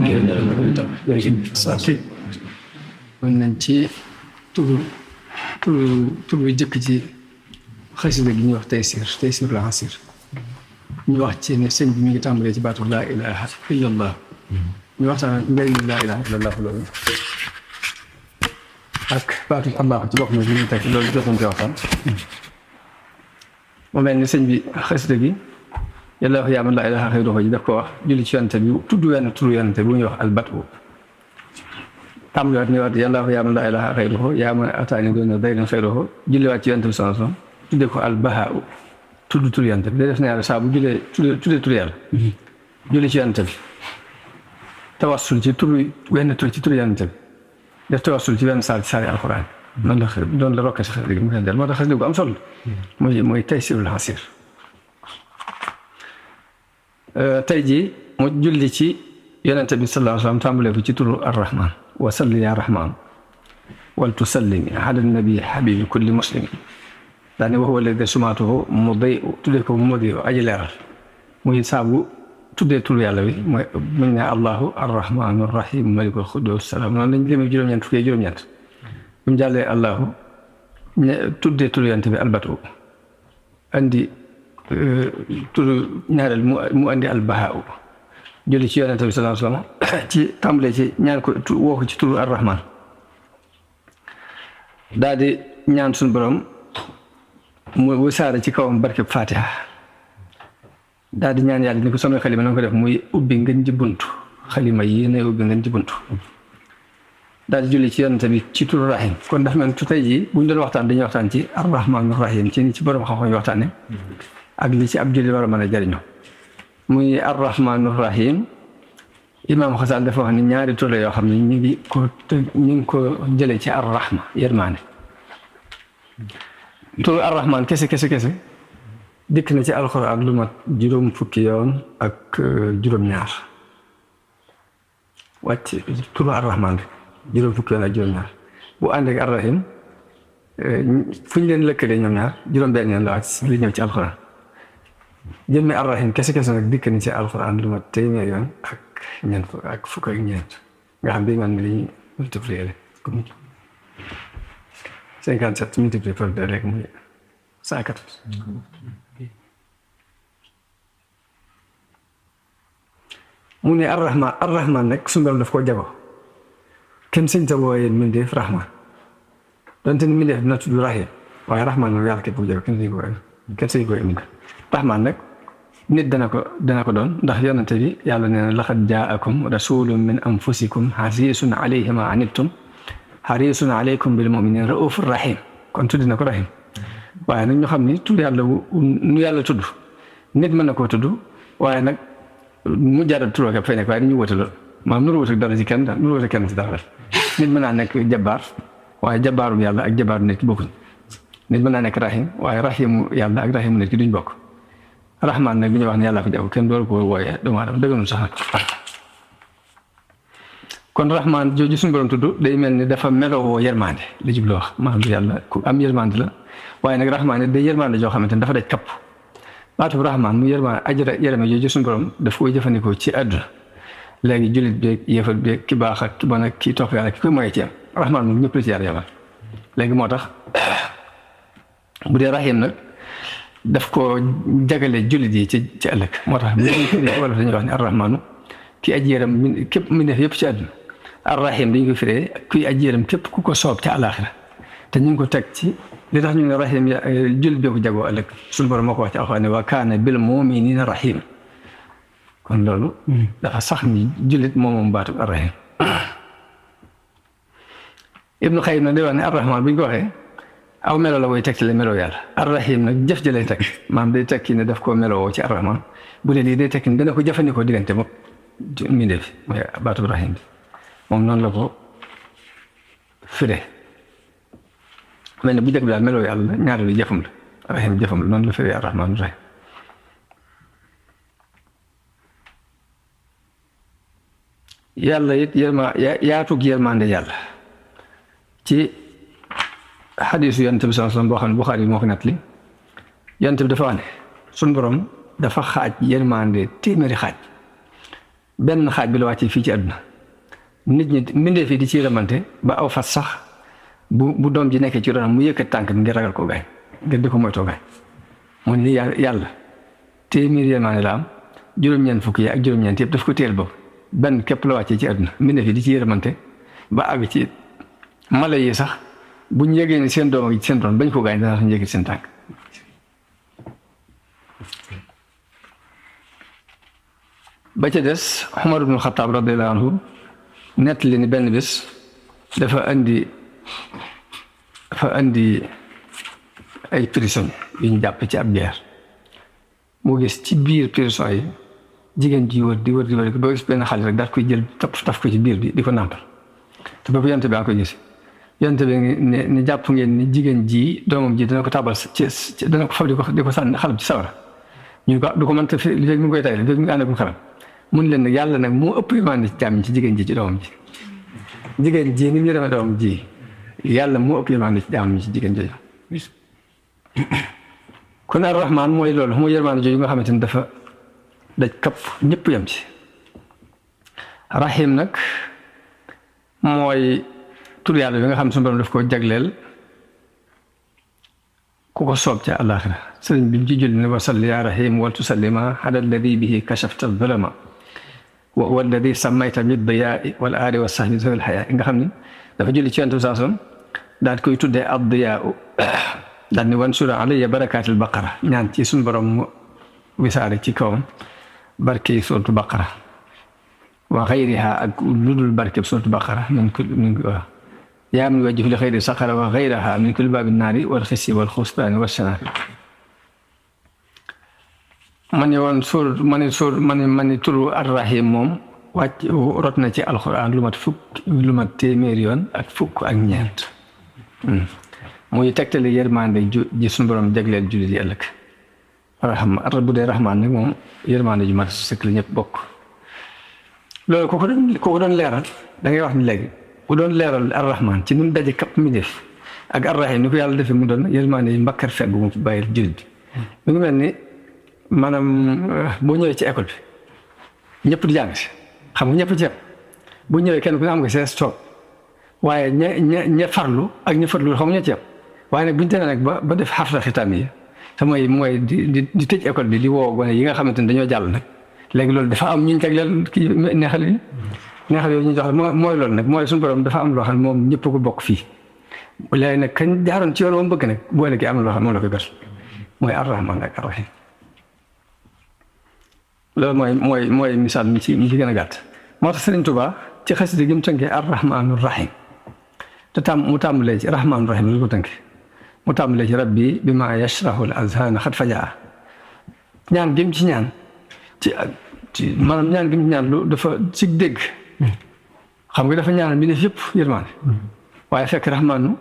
mën nañ ci tur bi jëkk ci xasida gi ñuy wax Taysirul Asir ñu wax ci ne sëñ bi mi ngi tàmbalee ci baatu laa ilaha illallah ñu waxtaan njëriñ laa ilaha illallah loolu ak baatu allah ci bopp na bi ñu teg loolu jotoon ci waxtaan mu mel ni sëñ bi xasida gi yàlla wax yaa man laa ilaha xayruhu ji daf ko wax julli ci yonent bi tudd wenn turu yonent bu ñuy wax albatu tàmbaliwaat ñëwaat yàlla wax yaa man laa ilaaha xayruhu yaa man ataani doona dayrin xayruhu julliwaat ci yonent bi sallallahu alayhi wa sallam tuddee ko albahaa tudd tur yonent bi day def na yàlla saa bu tuddee tur yàlla julli ci yonent bi tawassul ci tur wenn tur ci tur yonent bi def tawassul ci wenn saar ci saari alxuraan noonu la rokkee si xasida gi mu del moo tax xasida gu am solo mooy Taysirul Asir tey jii mu julli ci yonent bi sallallahu alayhi wa sallam tàmbalee ko ci turu arrahman wa salli ya rahman wal tusallimi ala nabi habibi kulli muslimin daane wax wala de sumaatuhu mu day tuddee ko mu di aji leeral muy saabu tuddee tur yàlla bi mooy muñ ne allahu arrahmanu rahim malikul xuddus salaam noonu lañ limee juróom-ñeent fukkee juróom-ñeent bu mu jàllee allahu tuddee tur yant bi albatu andi turu ñaareel mu andi albahau julli ci yonente bi sallallahu alayhi wasallam ci tàmbalee ci ñaan ko woo ko ci turu arrahman daal di ñaan suñu borom mu wasaare ci kawam barkeb fatiha daal di ñaan yàlla ni ko sama xalima na ko def muy ubbi ngeen ji buntu xalima yi ne ubbi ngeen ji buntu daal di julli ci yonente bi ci turu rahim kon dafa mel tu tey jii buñ doon waxtaan dañuy waxtaan ci arrahmanur rahim ci ni ci borom xam-xam yi waxtaane ak li ci ab julli war a mën a jariñu muy arrahmanur rahim imaam Xasal dafa wax ni ñaari tur la yoo xam ne ñu ngi ko jëlee ci arrahma yërmaane turu arrahman kese dikk na ci alxuraan lu mat juróom fukki yoon ak juróom-ñaar wàcc turu arrahman bi juróom fukki yoon ak juróom-ñaar bu ànd ak arrahim fu ñu leen lëkkalee ñoom ñaar juróom-benn yoon la wàcc li ñëw ci alxuraan jëmmi arrahim kese nag dikk na ci alxuraan lu mat téeméer yoon ak fukk ak ñeent nga xam bi man mi li ñu multiplier comme 57 multiplié par 2 rek muy 114 mu ne arrahman nag suñu borom daf koo jago kenn sëñ ta wooyee mbindeef rahman donte ni mbindeef dina tudd rahim waaye rahman moom yàlla képp ku jago kenn sëñ ko indi rahman nag nit dana ko doon ndax yonente bi yàlla nee na laqad jaakum rasulun min anfusikum harisun alayhi ma anittum harisun alaykum bil mu'minin raufur rahim kon tuddi na ko rahim waaye nag ñu xam ni tudd yàlla nu yàlla tudd nit mën na koo tudd waaye nag mu jaral turoo ka fay nekk waaye dañuy wóote loolu maanaam nuru wóote dara ci kenn nuru wóote kenn ci dara nit mën naa nekk jabbaar waaye jabbaarum yàlla ak jabbaaru nit ki bokkuñ nit mën naa nekk rahim waaye rahimu yàlla ak rahimu nit ki duñ bokk rahman nag bi ñu wax ne yàlla ko jago kenn doolu ko wooyee doomu aadama dëgganul sax nag kon rahman jooju suñu borom tudd day mel ni dafa melowoo yërmande li jublu wax maanaam yàlla ku am yërmande la waaye nag rahman day yërmande joo xamante ne dafa daj kapp baatu rahman mu yërme jooju suñu borom daf koy jëfandikoo ci àdduna léegi jullit beeg yéefal beeg ki baax ak ki bon ak ki topp yàlla ki koy moye ci am rahman moom ñëpp la ci yàlla yamal léegi moo tax bu dee rahim nag daf ko jagale jullit yi ci ëllëg moo tax wala dañuy wax ne arrahmanu ki aji yërëm képp mu def yëpp ci àdduna arrahim dañ ko firee kuy aji yërëm képp ku ko soob ca àllaaxira te ñu ngi ko teg ci li tax ñu ne rahim jullit bee ko jagoo ëllëg suñu borom moo ko wax ci alxuraan ne wa kaana bil mu'minina rahim kon loolu dafa sax ni jullit moom baatu arrahim Ibnu Xayyim nag day wax ne arrahman bu ñu ko waxee aw melo la booy tegtale melo yàlla arrahim nag jëf ji lay teg maanaam day tekki ne daf koo melowoo ci arrahman bu dee lii day tekki ne dana ko jëfandikoo diggante moom mbindeef mooy baatu rahim bi moom noonu la ko firee mel ne bu njëkk bi daal meloo yàlla la ñaareelu jëfam la rahim jëfam la noonu la firee arrahman rahim yàlla it yaatug yërmande yàlla ci xadiisu yonent bi sallallahu alayhi wasallam boo xam ne Buxaari moo ko nettali yonent bi dafa wax ne suñu borom dafa xaaj yërmande téeméeri xaaj benn xaaj bi la wàccee fii ci àdduna nit ñi mbindee fii di ci yërmante ba aw fas sax bu doom ji nekkee ci ronam mu yëkkat tànk bi ngir ragal ko gaañ ngir di ko moytoo gaañ mu ne yàlla téeméeri yërmande la am juróom-ñeent fukk yi ak juróom-ñeent yëpp daf ko téel boobu benn képp la wàccee ci àdduna mbindee fii di ci yërmante ba àgg ci mala yi sax bu ñu yëgee ne seen doom ak seen doom bañ ko gaañ dana tax ñu yëkkati seen tànk ba ca des Umar ibn Xattaab radiyallaahu anhu nettali ni benn bés dafa andi ay prisonniers yu ñu jàpp ci ab guerre mu gis ci biir prison yi jigéen ji di wër ba gis benn xale rek daal koy jël taf ko ci biir bi di ko nàmpal te boobu yonent bi a koy gis yonent bi ni jàpp ngeen ni jigéen ji doomam ji dana ko tabal dana ko fab di ko sànni xalam ci sawara ñu ko du ko mën te li fekk mi ngi koy tay li fekk mi ngi ànd ak xalam mun leen nag yàlla nag moo ëpp yërmande ci jàmm ci jigéen ji ci doomam ji jigéen ji ni mu yërëme doomam ji yàlla moo ëpp yërmande ci jàmm ci jigéen jooju kon ar-rahmaan mooy loolu mooy yërmaande jooju nga xamante ni dafa daj kapp ñëpp yam ci. rahim nag mooy tur yàlla bi nga xam ne suñu borom daf ko jagleel ku ko soob ca àllaaxira sëriñ bi mu ci julli ne wa salli yaa rahim wal tusallima ala alladi bihi kashafta zulama wa huwa alladi sammayta bid diyaa wal aali wa sahbi zawil hayaa nga xam ni dafa julli ci Yonent bi saa soon daal koy tuddee ad diyaa daal ni wan sura alayya barakaatil baqara ñaan ci suñu borom mu wisaare ci kawam barke suuratu baqara wa xayriha ak lu dul barke suuratu baqara min yaa man wajjihu li xayri saqara wa xayraha min kulli baabi naari wal xisi wal xusbaani wa sanaari ma ni turu ar-rahim moom wàcc rot na ci alxuraan lu mat téeméeri yoon ak fukk ak ñeent muy tegtale yërmande ji suñu borom jagleel jullit yi ëllëg bu dee rahmaan nag moom yërmande ju mat sëkk la ñëpp bokk loolu ko doon leeral da ngay wax ni léegi ku doon leeral ar-rahmaan ci nu mu daje kapp mi def ak ar-rahim ni ko yàlla defee mu doon yërmande yi mbakkar feggu mu bàyyil jullit bi mu ngi mel ni maanaam boo ñëwee ci école bi ñëpp di jàng si xam nga ñëpp ci yem boo ñëwee kenn ku ne am nga sees toog waaye ña farlu ak ña farlu xam nga ñoo ci yem waaye nag bu ñu demee nag ba def xarta xitaam yi te mooy di tëj école bi di woo gone yi nga xamante ni dañoo jàll nag léegi loolu dafa am ñu jagleel kii neexal yooyu ñu jox mooy loolu nag mooy suñu borom dafa am loo xam ne moom ñëpp ko bokk fii léegi nag kañ jaaroon ci yoon moom bëgg nag boo nekkee am na loo xam moom la koy ber mooy ar-rahmaan ak ar-rahiim loolu mooy misaal mi ci gën a gàtt moo tax Sëriñ Tuubaa ci xasida gi mu tënkee ar-rahmaanu rahiim te mu tàmbalee ci rahmaanu rahiim la ko tënkee mu tàmbalee ci rabbi bi ma yashrahu al-azhaana xat fajaa ñaan gi mu ci ñaan ci maanaam ñaan gi mu ci ñaan lu dafa ci dégg xam nga dafa ñaanal bi def yëpp yërmaane waaye fekk rahmaanu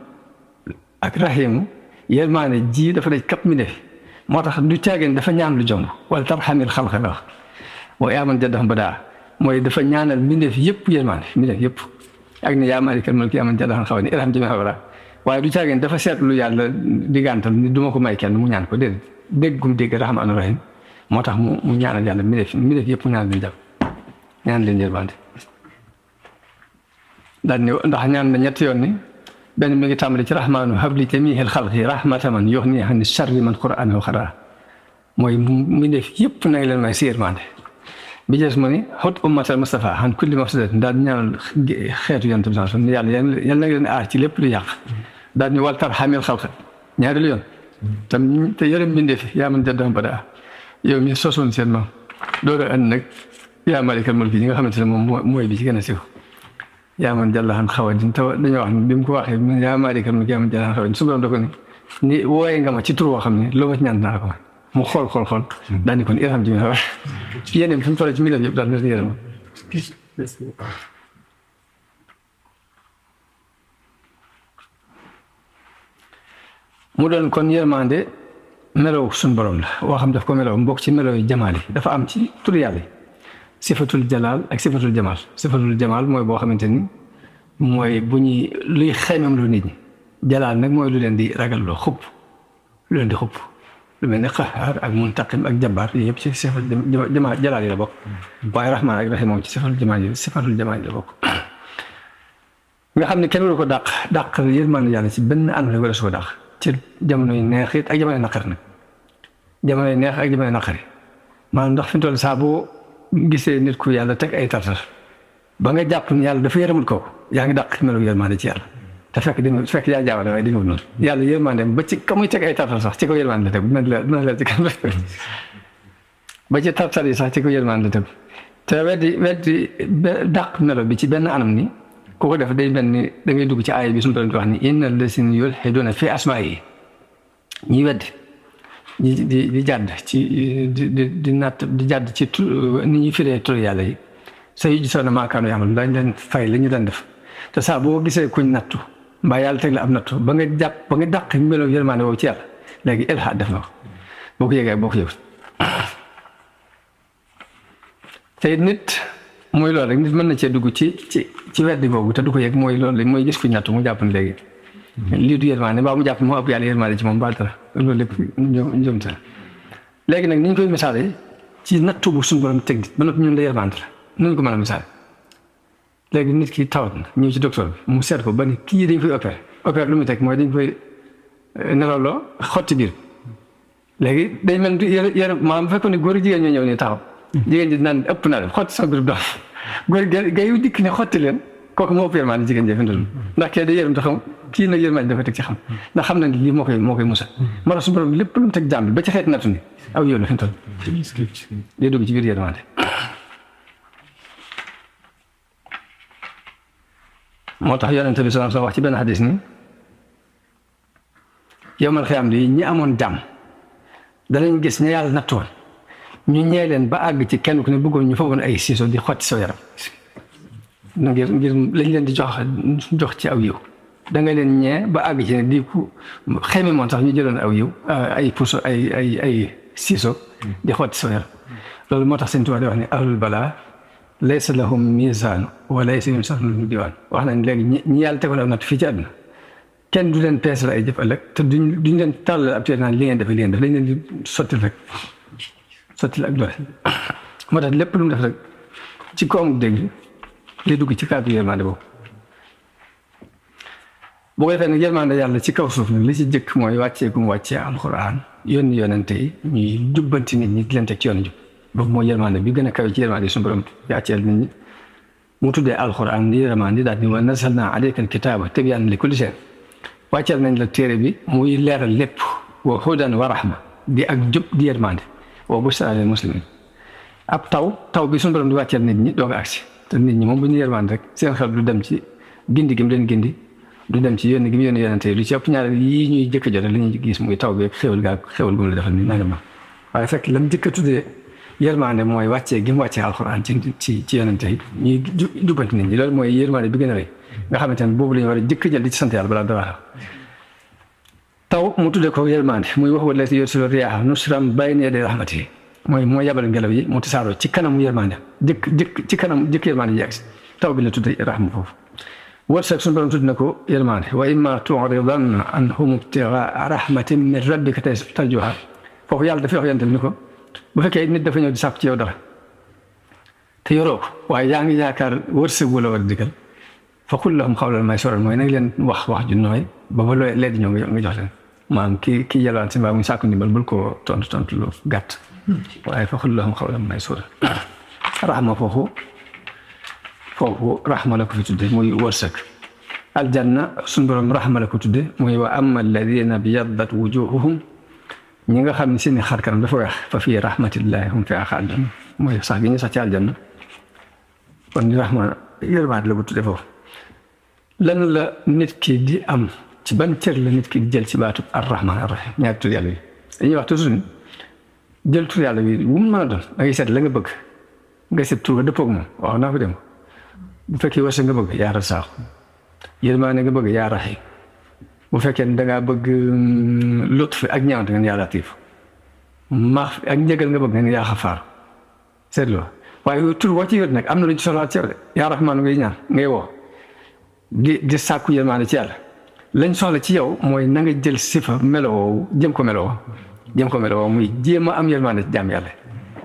ak rahiimu yërmaane ji dafa daj kapp mi def moo tax du caageen dafa ñaan lu jomb wala tarxamil xalqa la wax mooy yaa man jaddaxam ba daa mooy dafa ñaanal mbindeef yëpp yërmaande mbindeef yëpp ak ne yaa maalikal mulki yaa man jaddaxam xaw ni irham jamii'al waraa waaye du caageen dafa seetlu yàlla di gàntal ni du ma ko may kenn mu ñaan ko déedéet déggum dégg rahmaanu rahiim moo tax mu ñaanal yàlla mbindeef yëpp mu ñaan leen jàpp ñaan leen yërmaande daal ni ndax ñaan na ñetti yoon ni benn mi ngi tàmbali ci rahmaanu habli jamiihil xalqi rahmatan man yuxni ani sharri man qur'aanahu xaraa mooy mbindeef yëpp na nga leen may si yërmaande bi jees mu ni xut ummatal Mustafa an kulli mafsadatin daal di ñaanal xeetu Yonent bi sallallahu alayhi wa sallam yàlla yal na leen aar ci lépp lu yàq daal ni wal tarhamil xalqa ñaari yoon te yërëm mbindeef yaa man jaddaxam ba daa yow mi sosoon seen maam loolu andi nag yaa maalikal mulki ñi nga xamante ne moom mooy bi ci gën a siiw yaa man jàllaxan xawadin te dañoo wax ne bi mu ko waxee yaa maalikal mulki yaa man jàllaxan xawadin su borom da ko ni wooye nga ma ci tur woo xam ne loo ma ci ñaan naa ko mu xool daal ni kon irham ji nga yéen fi mu toll ci milieu yëpp daal na yërëm mu doon kon yërmande melaw suñu borom la woo xam daf ko melaw mbokk ci melaw yi jamaal yi dafa am ci tur yàlla yi sifatul jalaal ak sifatul jamaal sifatul jamaal mooy boo xamante ni mooy bu ñuy luy xeymam lu nit ñi jalaal nag mooy lu leen di ragal loo xupp lu leen di xupp lu mel ne qahaar ak muntaqim ak jabbaar yëpp ci sifatul jamaal jalaal yi la bokk waaye rahmaan ak rahiim moom ci sifatul jamaal yi la bokk nga xam ne kenn waru ko dàq yërmande yàlla ci benn anam la wala su ko dàq ci jamono yu neex it ak jamono yu naqari nag jamono yu neex ak jamono yu naqari maanaam ndax fi mu toll saa boo gisee nit ku yàlla teg ay tartar ba nga jàpp ni yàlla dafa yërëmul kooku yaa ngi dàq melu yërmande ci yàlla te fekk yaa jaawale waaye di ñëw noonu yàlla yërmande ba ci ka muy teg ay tartar sax ci ko yërmande la teg dina leer ci kan ba ci tartar yi sax ci ko yërmande la teg te weddi dàq melo bi ci benn anam ni ku ko def day mel ni da ngay dugg ci aaya bi suñu borom di wax ni innal lazina yulhiduuna fi asmaa'ihi ñi weddi di jàdd ci di natt di jàdd ci ni ñuy firee tur yàlla yi sayujzawna maa kaanu ya'maluun dañ leen fay la ñu daan def te saa boo gisee kuñ nattu mbaa yàlla teg la am nattu ba nga dàq melo yërmande boobu ci yàlla léegi ilhaad def na ko boo ko yëgee boo ko yëgul te nit mooy loolu rek nit mën na cee dugg ci weddi boobu te du ko yëg mooy loolu mooy gis kuñ nattu mu jàpp ne léegi lii du yërmande mbaa mu jàpp moo ëpp yàlla yërmande ci moom baal dara loolu lépp njumte la léegi nag ni ñu koy misaale ci nattu bu suñu borom teg nit ba noppi ñun la yërmande la nuñ ko mën a misaale léegi nit ki tawat na ñëw ci docteur bi mu seet ko ba ni kii dañ koy opéré lu muy teg mooy dañ koy nelawloo xotti biir léegi day mel yaram maanaam bu fekkoon ne góor jigéen ñoo ñëw ni taxaw jigéen ji naan ëpp na leen xotti sama biir doom góor gay dikk ne xotti leen kooku moo ëpp yërmande jigéen jee fi ndul ndax kee day yërëm te xam kii nag yërmande dafa teg ci xam ndax xam na ni lii moo koy musal moo tax suñu borom lépp lu mu teg jàmm bi ba ci xeeti nattu ni aw yow la fi ndul day dugg ci biir yërmande moo tax yonente bi sallallahu alayhi wasallam wax ci benn xadis ni yowmal xiyaam di ñi amoon jàmm danañ gis ña yàlla nattoon ñu ñee leen ba àgg ci kenn ku ne bëggoon ñu foogoon ay siiso di xotti sa yaram ngir lañ leen di jox ci aw yiw da nga leen ñee ba àgg ci ne di ku xeme moon sax ñu jëloon aw yiw ay puso ay siiso di xotti sa yaram loolu moo tax Sëñ Tuubaa di wax ne ahlul balaa laysa lahum miisaan wa laysa yumsaxun diwaan wax nañ léegi ñi yàlla tegoon aw natt fii ci àdduna kenn du leen peese la ay jëf ëllëg te duñ leen tàllal ab téere naan li ngeen def lañ leen di sottil rek sottil ak doole moo tax lépp lu mu def rek ci koomu dégg lay dugg ci cadre yërmande boobu boo ko defee nag yërmande yàlla ci kaw suuf nag li ci jëkk mooy wàccee gu mu wàccee alxuraan yónni yonente yi ñuy jubbanti nit ñi di leen teg ci yoonu jub boobu mooy yërmande bi gën a kawe ci yërmande suñu borom wàcceel nit ñi mu tuddee alxuraan di yërmande daal ni wa nazzalnaa alayka al-kitaaba tibyaanan li kulli shay wàcceel nañ la téere bi muy leeral lépp wa hudan wa rahma di ak jub di yërmande wa bushraa lil muslimiin ab taw bi suñu borom di wàcceel nit ñi doog a agsi te nit ñi moom bu ñu yërmande rek seen xel du dem ci gindi gi mu leen gindi du dem ci yónni gi mu yónni yonente yi lu ci ëpp ñaar yii ñuy jëkk a jot li ñuy gis muy taw bi ak xéwal gu mu la defal ni nanga ma waaye fekk lam jëkk a tuddee yërmande mooy wàccee gi mu wàccee alxuraan ci yonente yi ñuy jubbanti nit ñi loolu mooy yërmande bi gën a rëy nga xamante ne boobu la ñu war a jëkk jël di ci sant yàlla balaa dara taw mu tuddee ko yërmande muy wax wala yursilu riyaaha nushran bayna yaday rahmatihi mooy yabal ngelaw yi mu tasaaroo ci kanamu yërmande jëkk yërmande ji agsi taw bi la tuddee rahma foofu wërsëg suñu borom tudd na ko yërmande wa imma tu'ridanna anhum ibtighaa rahmatin min rabbika tarjuuhaa foofu yàlla dafay wax yonent bi ni ko bu fekkee nit dafa ñëw di sàkku ci yow dara te yoroo ko waaye yaa ngi yaakaar wërsëg wala war a digal fa qul lahum qawlan maysuuran mooy nag leen wax ju nooy ba looy lee di ñëw nga jox leen maanaam kii yalwaan si mbaa muy sàkku ndimbal bul ko tontu lu gàtt waaye fa qul lahum qawlan maysuuran rahma foofu rahma la ko fi tudde muy wërsëg aljanna suñu borom rahma la ko tudde muy wa amma alladina biyaddat wujuhuhum ñi nga xam ne seeni xar kanam dafa weex fa fii rahmatillahi hum fiihaa xaaliduun mooy sax gi ñu sax ci aljanna kon ni rahma yërmaande la ko tudde foofu lan la nit ki di am ci ban cër la nit ki di jël ci baatu ar-rahmaan ar-rahiim ñaari tur yàlla yi dañuy wax toujours ni jël tur yàlla bi bu mu mën a doon da ngay seet la nga bëgg nga seet tur nga dëppoo ak moom wax naa ko dem bu fekkee wërsëg nga bëgg yaa Rasaaq yërmaande nga bëgg yaa Rahiim bu fekkee ne da ngaa bëgg lutf ak ñaawante nga ne yaa Latiif maax ak njëgal nga bëgg nga ne yaa Xafaar seetloo waaye tur boo ci yor nag am na lu ci soxlaat ci yow de yaa Rahmaan ngay ñaan ngay woo di sàkku yërmaande ci yàlla lañ soxla ci yow mooy na nga jël sifa meloo jëm ko meloo muy jéem a am yërmaande ci jaam yàlla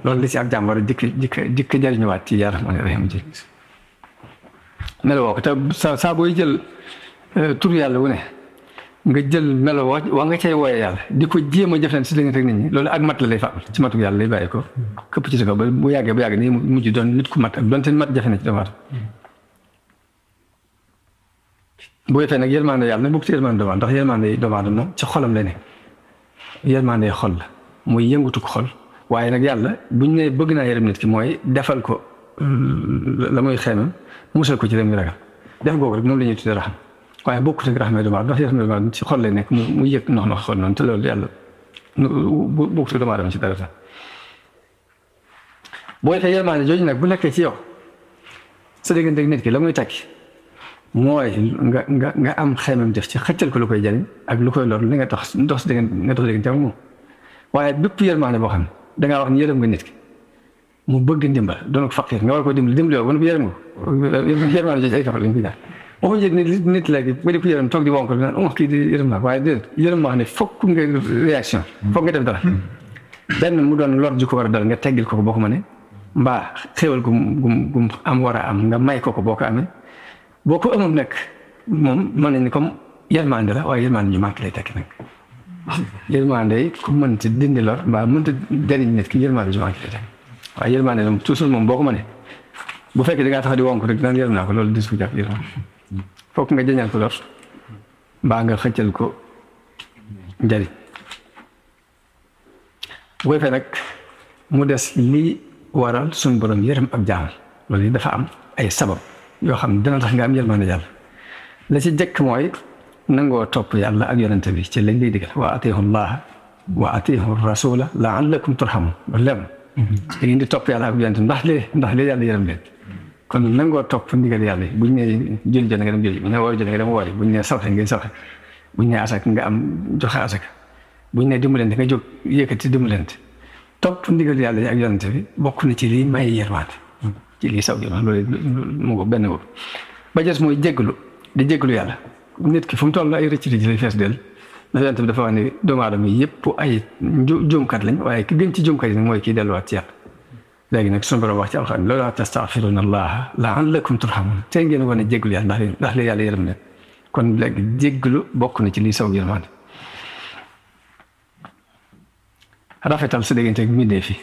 loolu li ci ab jaam war a dikk jariñuwaat ci yaa Rahmaan Rahiim ji meloo ko te saa booy jël tur yàlla wu ne nga jël meloo waa nga cay wooyee yàlla di ko jéem a jëflante si diggante ak nit ñi loolu ak mat la lay fa ci matu yàlla lay bàyyi ko këpp ci sa kaw ba bu yàggee nii mujj doon nit ku mat ak doonte mat jafe na ci doomu aadama bu defee nag yërmande yàlla nag bokk ci yërmande doomu aadama ndax yërmande doomu aadama moom ci xolam lay ne yërmande xol la muy yëngatu ko xol waaye nag yàlla buñ ne bëgg naa yërëm nit ki mooy defal ko la muy xeemam musal ko ci dem ragal def googu rek moom la ñuy tuddee raxam waaye bokkut ak raxam doomu aadama ndax yërmande doomu aadama ci xol lay nekk mu yëg nox xol noonu te loolu yàlla bokkut ak doomu aadama ci dara sax boo defee yërmande jooju nag bu nekkee ci yow sa diggante ak nit ki la muy takki mooy nga am xeemam def ci xëccal ko lu koy jariñ ak lu koy lor li nga dox diggante ak moom waaye bépp yërmande boo xam ne dangaa wax ni yërëm nga nit ki mu bëgg ndimbal doon ko faqir nga war ko dimbali woo ba nu yërëm nga yërmande jooju ay kafal lañ ko jaar waxuñu ne nit léegi ba di ko yërëm toog di wonk naan kii di yërëm naa waaye déedéet yërëm moo xam ne fokk nga réaction fokk nga def dara benn mu doon lor ju ko war a dal nga teggil ko boo ko mënee mbaa xéwal gum am war a am nga may ko boo ko amee boo ko amul nag moom mën nañ ni comme yërmande la waaye yërmande ñu manqué lay tekki nag yërmande yi ku mënti dindi lor mbaa mënta jëriñ nit ki yërmande ju manqué lay tekki waaye yërmande moom toujours moom boo ko mënee bu fekkee da ngaa tax di wonk rek daan yërëm naa ko loolu dis ko jàpp yërëm fokk nga jëñal ko lor mbaa nga xëccal ko njëriñ bu ko defee nag mu des lii waral suñu borom yërëm ab jaam loolu yi dafa am ay sabab yoo xam ne dina tax nga am yërmande yàlla la ci jëkk mooy nangoo topp yàlla ak yonente bi ci lañ lay digal wa atiihu llaha wa atiihu rasula laallakum turhamun loolu leer na da ngeen di topp yàlla ak yonente bi ndax lee yàlla yërëm leen kon nangoo topp ndigal yàlla yi buñ ne julli jot nga dem julli buñ ne woor jot nga dem woori buñ ne sawxe ngay sawxe buñ ne asak nga am joxe asak buñ ne dimbalante nga jóg yëkkati dimbalante topp ndigal yàlla yi ak yonente bi bokk na ci lii may yërmande ci lii saw yërmande loolu mu ko benn boobu ba jës mooy jégalu di jégalu yàlla nit ki fu mu toll ay rëcc rëcc lay fees del ndax yonente bi dafa wax ne doomu aadama yi yëpp ay juumkat lañ waaye ki gën ci juumkat yi nag mooy kii delluwaat ci yàlla léegi nag suñu borom wax ci alxuraan loolaa tastaghfiruuna allaha la'allakum turhamuun te ngeen wane jégalu yàlla ndax li yàlla yërëm leen kon léegi jégalu bokk na ci lii saw yërmande rafetal sa diggante ak mbindeef yi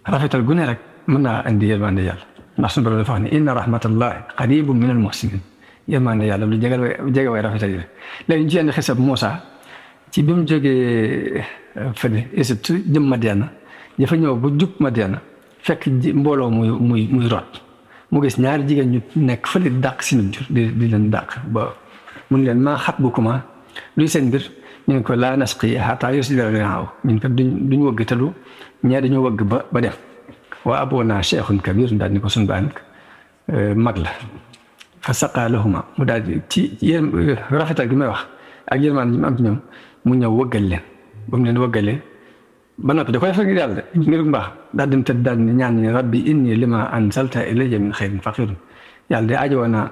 rafetal gu ne rek mën naa indi yërmande yàlla ndax suñu borom dafa wax ne inna rahmatallahi qaribun min al muhsinin yërmande yàlla lu jege way rafetal yi léegi ñu ci indi xisab Muusa ci bi mu jógee fële Égypte jëm Madiana dafa ñëw bu jub Madiana fekk mbooloo muy rot mu gis ñaari jigéen ñu nekk fële dàq si jur di leen dàq ba mun leen maa xat bu kuma luy seen mbir ñu ne ko laa nasqi hattaa yusdira ri'aahu ñun kat duñ wëgg te du ñee dañoo wëgg ba dem wa aboonaa cheikhun kabir daal ni ko suñu baa nag mag la fa saqaa lahuma mu daal di ci yéen rafetal gi may wax ak yërmaan ji mu am ci ñoom mu ñëw wëggal leen ba mu leen wëggalee ba noppi da koy def ngir yàlla de ngir mbaax daal dem tëdd daal ni ñaan ni rabbi inni lima anzalta ilayya min xayrin faqirun yàlla de aajowoo naa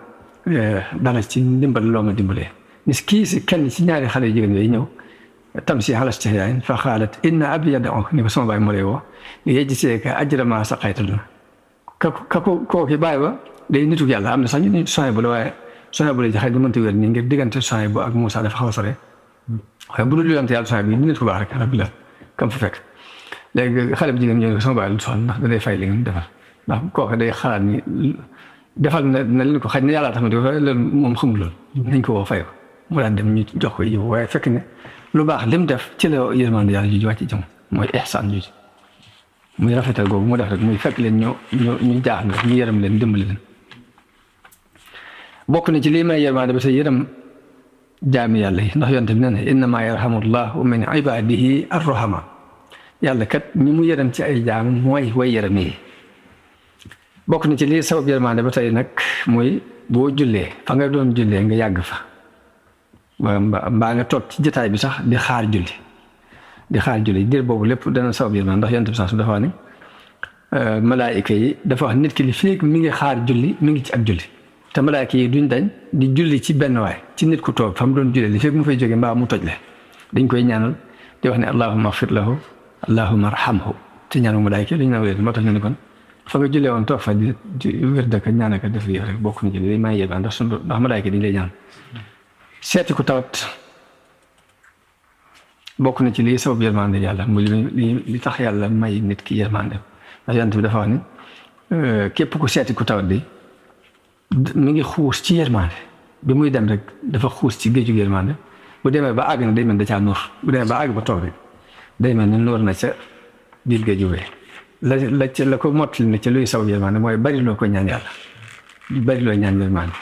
dara ci ndimbal loo ma dimbalee ni kii si kenn ci ñaari xale jigéen yooyu ñëw tam si ala istihyaa'in fa qaalat inna abi yad'uka ni ko sama baay moo lay woo yajzika ajra ma saqayta lana kooki baay ba day nitu yàlla am na sax ñu ne Suhayb la waaye Suhayb la jaxee di mënta wér nii ngir diggante Suhayb ak Muusaa dafa xaw a sore waaye bu dul yonent yàlla Suhayb bi di nit ku baax rek alhamdulilah kam fa fekk léegi xale bu jigéen ñëw ne sama baay lu soxla ndax da day fay li ngeen defal ndax kooku day xalaat ni defal na leen ko xaj na yàlla tax na di ko loolu moom xamul loolu nañ ko woo fay ko mu daan dem ñu jox ko yiw waaye fekk ne lu baax lim def ci la yërmande yàlla ju wàcc ci moom mooy ihsaan ju muy rafetal googu mu def rek muy fekk leen ñu jaaxle rek ñu yërëm leen dimbali leen bokk na ci lii may yërmande ba sa yërëm jaami yàlla yi ndax yonte bi nee na innamaa yarhamu llahu min ibadihi arrahama yàlla kat ñi mu yërëm ci ay jaam mooy way yërëm yi bokk na ci lii sabab yërmande ba tey nag muy boo jullee fa nga doon jullee nga yàgg fa mbaa nga toog ci jotaay bi sax di xaar julli diir boobu lépp dana sabab yërmande ndax yonte bi sax su dafa wax ni malaayika yi dafa wax nit ki li fii mi ngi xaar julli mi ngi ci ak julli te malaayika yi duñ dañ di julli ci benn waay ci nit ku toog fa mu doon jullee li fekk mu fay jógee mbaa mu toj le dañ koy ñaanal di wax ne allahumma ighfir lahu allahumma arhamhu te ñaanu malaayika yi dañ na wér moo tax ñu ne kon fa nga jullee woon toog fa di wér dëkk ñaan ka def rek bokk na ci li may yërmande ndax malaayika dañ lay ñaan seeti ku tawat bokk na ci lii sabab yërmande yàlla muy li tax yàlla may nit ki yërmande ndax yonent bi dafa wax ni képp ku seeti ku tawat di mi ngi xuus ci yërmande bi muy dem rek dafa xuus ci géeju yërmande bu demee ba àgg na day mel da caa nuur bu demee ba àgg ba toog rek day mel ni nuur na ca biir géeju wee la ko mottali na ca luy sabab yërmande mooy bari loo ko ñaan yàlla bari loo ñaan yërmande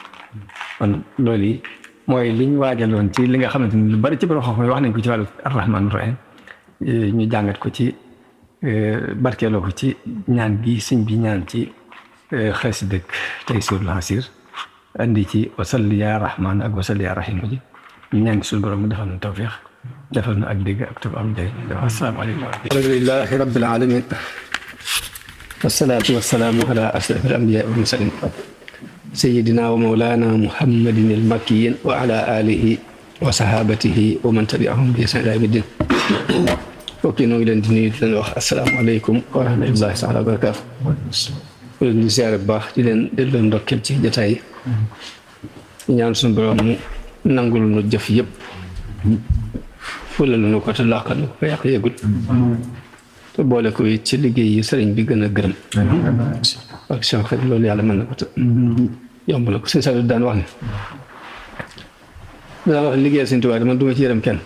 kon loolu yi mooy li ñu waajaloon ci li nga xamante ni lu bari ci borom xam-xam wax nañ ko ci wàllu arrahmaan rahim ñu jàngat ko ci barkeeloo ko ci ñaan gi sëñ bi ñaan ci xasida Taysiirul Asiir andi ci wasalli yaa rahmaan ak wasalli yaa rahim ji ñu ñaan suñu borom mu defal na tawfiix defal na ak dégg ak topp am njëriñ assalaamu aleykum alhamdulillaahi rabbil aalamiin wassalaatu wassalaamu alaa ashrafil anbiyaa wal mursaliin sayyidina wa mawlana muhammadin al-makkiyin wa ala alihi wa sahabatihi wa man tabi'ahum bi ihsan ila yawmi din. mbokk yi noo ngi leen di nuyu di leen wax asalaamaaleykum wa rahmatullahi taala wa barakaatu. di leen ziare bu baax di leen ndokkeel ci jotaay yi. ñaan suñu borom mu nangul nu jëf yëpp. fulal nu ko te làqal nu ko yàq yëgul. te boole ko ci liggéey yi sëriñ bi gën a gërëm. ak seen xel loolu yàlla mën na ko te yomb la ko sëñ Saliou daan wax ne. daan wax liggéeyal Sëriñ Tuubaa man du ma ci yërëm kenn.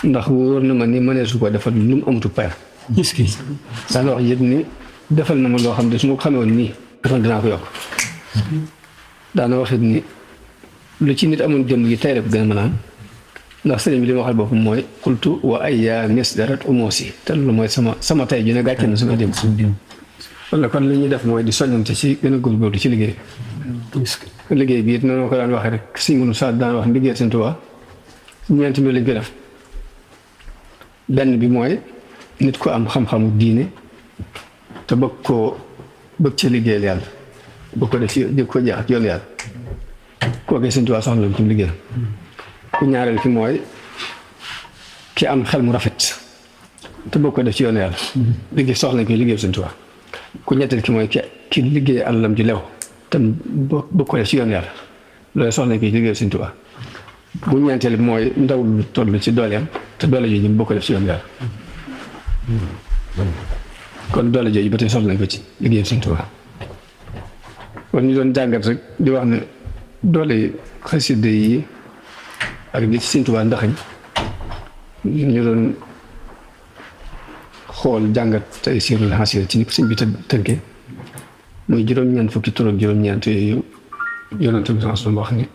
ndax wóor na ma ni mënee su ko defal lu mu amatu payam. daan wax yëpp ni defal na ma loo xam ne su ma ko xamee woon nii defal dinaa ko yokk. daana wax it ni lu ci nit amoon jëm gi tey rek gën a mën a am ndax sëriñ bi li ma waxal boppam mooy xultu wa ayya misdarat umoosi te loolu mooy sama tey ju ne gàcce na sama dem. wala kon li ñuy def mooy di soññante ci gën a góorgóorlu ci liggéey. liggéey bi it noonu ko daan waxee rek si ngunu saa daan wax liggéey Sëriñ Tuubaa ñeenti mbir lañ ko def. benn bi mooy nit ku am xam-xamu diine te bëgg ci liggéeyal yàlla bëgg ko def di ko jeex ak yoon yàlla kooku Sëriñ Tuubaa soxla ci liggéeyal. ku ñaareel ki mooy ki am xel mu rafet te bëgg ko def ci yoon yàlla liggéey soxla nañ koy liggéeyal Sëriñ Tuubaa. ku ñetteel ki mooy ki liggéey àllam ji lew te bëgg ko def ci yoon yàlla loolu soxla nañ koy liggéeyal Sëriñ Tuubaa. bu ñeenteel bi mooy ndaw lu toll ci dooleem te doole jooju bëgg ko def ci yoon yàlla kon doole jooju ba tey soxla nañ ko ci liggéeyal Sëriñ Tuubaa. kon ñu doon jàngat rek di wax ne doole xasida yi ak li ci Sëriñ Tuubaa ndaxañ ñu doon xool jàngat tey siirul xasida ci ni ko sëñ bi tënkee muy juróom-ñeent fukki tur ak juróom-ñeent yooyu yonent bi wax ni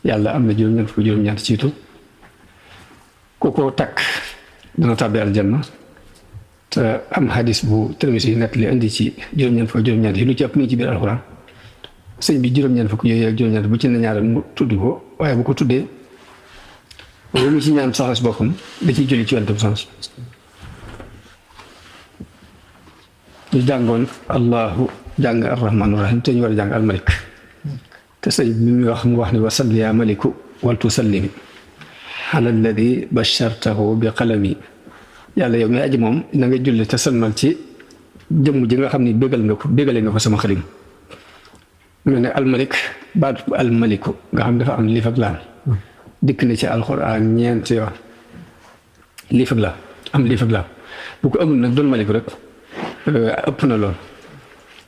yàlla am na juróom-ñeent fukki juróom-ñeent ci tur ku ko takk dana tàbbi aljanna te am hadis bu Tirmisi yi nekk li indi ci juróom-ñeent fukki juróom-ñeent yi lu ci ëpp nii ci biir alxuraan sëñ bi juróom-ñeent fukki yooyu ak juróom-ñeent bu ci ne ñaareel mu tudd ko waaye bu ko tuddee bu mu ci ñaan soxla si boppam da ciy julli ci yonent bi sens ñu jàngoon allahu jàng arrahmaanu rahim te ñu war a jàng almalik te sëñ bi muy wax mu wax ni wa salli ya maliku wal tusallimi ala alladi bashartahu bi qalami yàlla yow mi aji moom na nga julli te sëlmal ci jëmm ji nga xam ni bégale nga ko sama xalim mu ne almalik baatu almaliku nga xam dafa am liif ak laam dikk na ci alxuraan ñeenti yoon liif ak laam am liif ak laam bu ko amul nag doon maliku rek ëpp na lool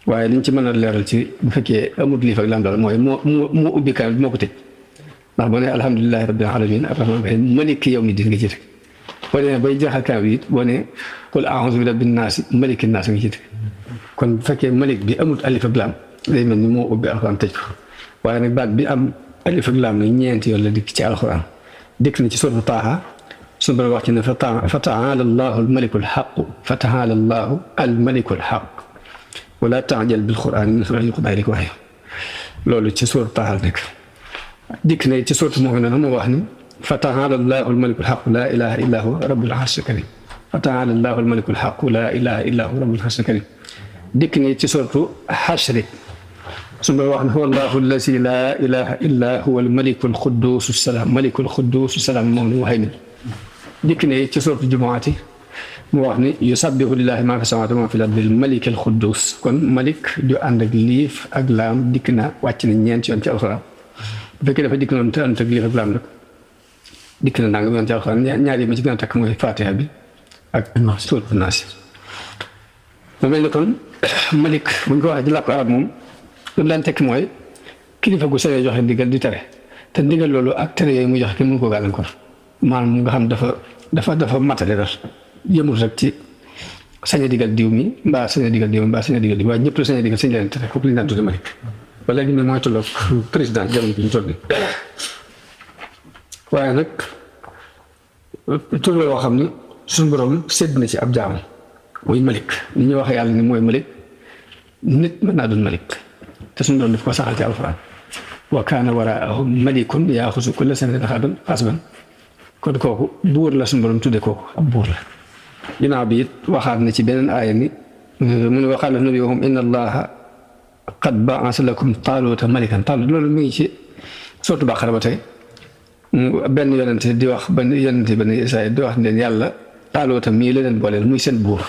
waaye liñ ci mën a leeral ci bu fekkee amul liif ak laam daal mooy moo ubbi kaam bi moo ko tëj ndax boo nee alhamdulilahi rabbil alamin arrahman rahim maliki yawmi din nga ci teg boo nee bay jeexal kaam bi it boo nee qul a'udhu bi rabbin naasi maliki naas nga ci teg kon bu fekkee malik bi amul alif ak laam day mel ni moo ubbi alxuraan tëj ko waaye nag baat bi am alif ak laam nag ñeenti yoon la dikk ci alxuraan dikk na ci suuratu Taaha suñu borom wax ci ne fa ta'aala allahu almalikul haqq fa ta'aala allahu almalikul haqq wala ta'jal bil qur'aan min qabli an yuqdaa ilayka wahyuhu loolu ci suuratu Taaha nekk dikk na ci suuratu Mu'minuun mu wax ni fa ta'aala allahu almalikul haqq laa ilaaha illaa huwa rabbul arshil kariim fa ta'aala allahu almalikul haqq laa ilaaha illaa huwa rabbul arshil kariim dikk na ci suuratu Hashr suñu wax ne huwa allahu allazi laa ilaaha illaa huwa almalikul qudduusu salaam malikul qudduusu salaam moom mu haymin dikk na ci suuratu Jumu'ati mu wax ni yusabbihu lillahi maa fi samaawaati wa maa fil ardi malikil qudduus kon malik ju ànd ak liif ak laam dikk na wàcc na ñeent yoon ci alxuraan bu fekkee dafa dikk noonu te ànd ak liif ak laam nag dikk na nangam yoon ci alxuraan ñaar yi ma ci gën a takk mooy Faatiha bi ak suuratu Naas mu mel ni kon malik bu ñu ko waxee ci làkku arab moom lu mu daan tekki mooy kilifa gu sawee joxe ndigal di tere te ndigal loolu ak tere yooyu muy joxe kenn mënu koo gàllankoor maanaam nga xam dafa matale daal yëmul rek ci sañ a digal diw mi mbaa sañ a digal diw mi mbaa sañ a digal diw waaye ñëpp la sañ a digal sañ leen tere foofu la ñu daan tudde malik wala léegi mooy tolloog président jamono bi ñu toll nii waaye nag tur la yoo xam ni suñu borom sédd na ci ab jaam muy malik ni ñuy waxee yàlla ni mooy malik nit mën naa doon malik te suñu borom daf ko saxal ci alxuraan wa kaana waraahum malikun yaaxuzu kulla sanatin xasban kon kooku buur la suñu borom tudde kooku ab buur la ginnaaw bi it waxaat na ci beneen aaya ni mu ne wa qaala nabiyuhum inna allaha qad ba'asa lakum taaluuta malikan Taalut loolu mi ngi ci sourate Baqara ba tey benn yonente di wax benn yonente benn Israël di wax ne yàlla Taaluuta mii la leen booleel muy seen buur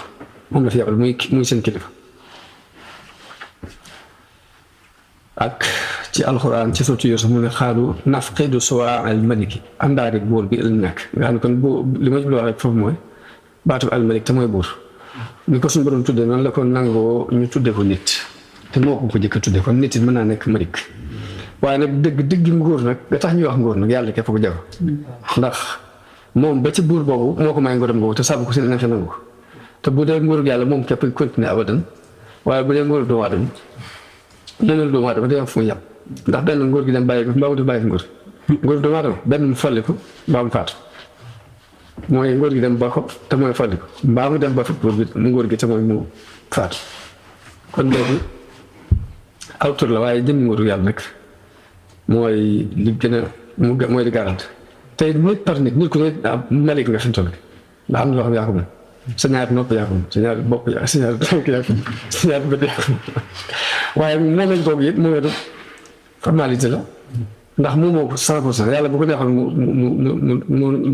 moom la fi yabal muy seen kilifa. ak ci alxuraan ci sourate Yuusuf mu ne xaalu nafqidu suwaa al maliki àndaari buur bi ëllëg nekk nga xam ne kon bu li ma ci wax rek foofu mooy baatu al malik te mooy buur. ni ko suñu borom tuddee noonu la ko nangoo ñu tuddee ko nit te moo ko jëkk a tuddee kon nit it mën naa nekk malik waaye nag dëgg nguur nag nga tax ñuy wax nguur nag yàlla képp ko jago ndax moom ba ci buur boobu moo ko may nguuram boobu te sàmm ko si neexe nangu ko te bu dee nguur yàlla moom képp continuer abadan waaye bu dee nguur doomu aadama neneen doomu aadama day am fu mu yàpp ndax benn nguur gi dem bàyyi ko mbaa mu def bàyyi ko nguur doomu aadama benn mu folli ko mbaa mu faatu mooy nguur gi dem ba ko te mooy folli ko mbaa mu dem ba fi nguur gi te mooy mu faatu kon léegi aw tur la waaye jëm nguuru yàlla nag mooy li gën a mooy li garante tey nit par nit ku ne malik nga fi mu toll ndax am na loo xam yaa ko moom sa ñaari nopp yaa ko moom sa ñaari bopp yaa sa ñaari tànk yaa ko moom sa ñaari bët yaa ko moom waaye moom lañ boobu it moom itam formalité la ndax moom moo ko 100% yàlla bu ko neexoon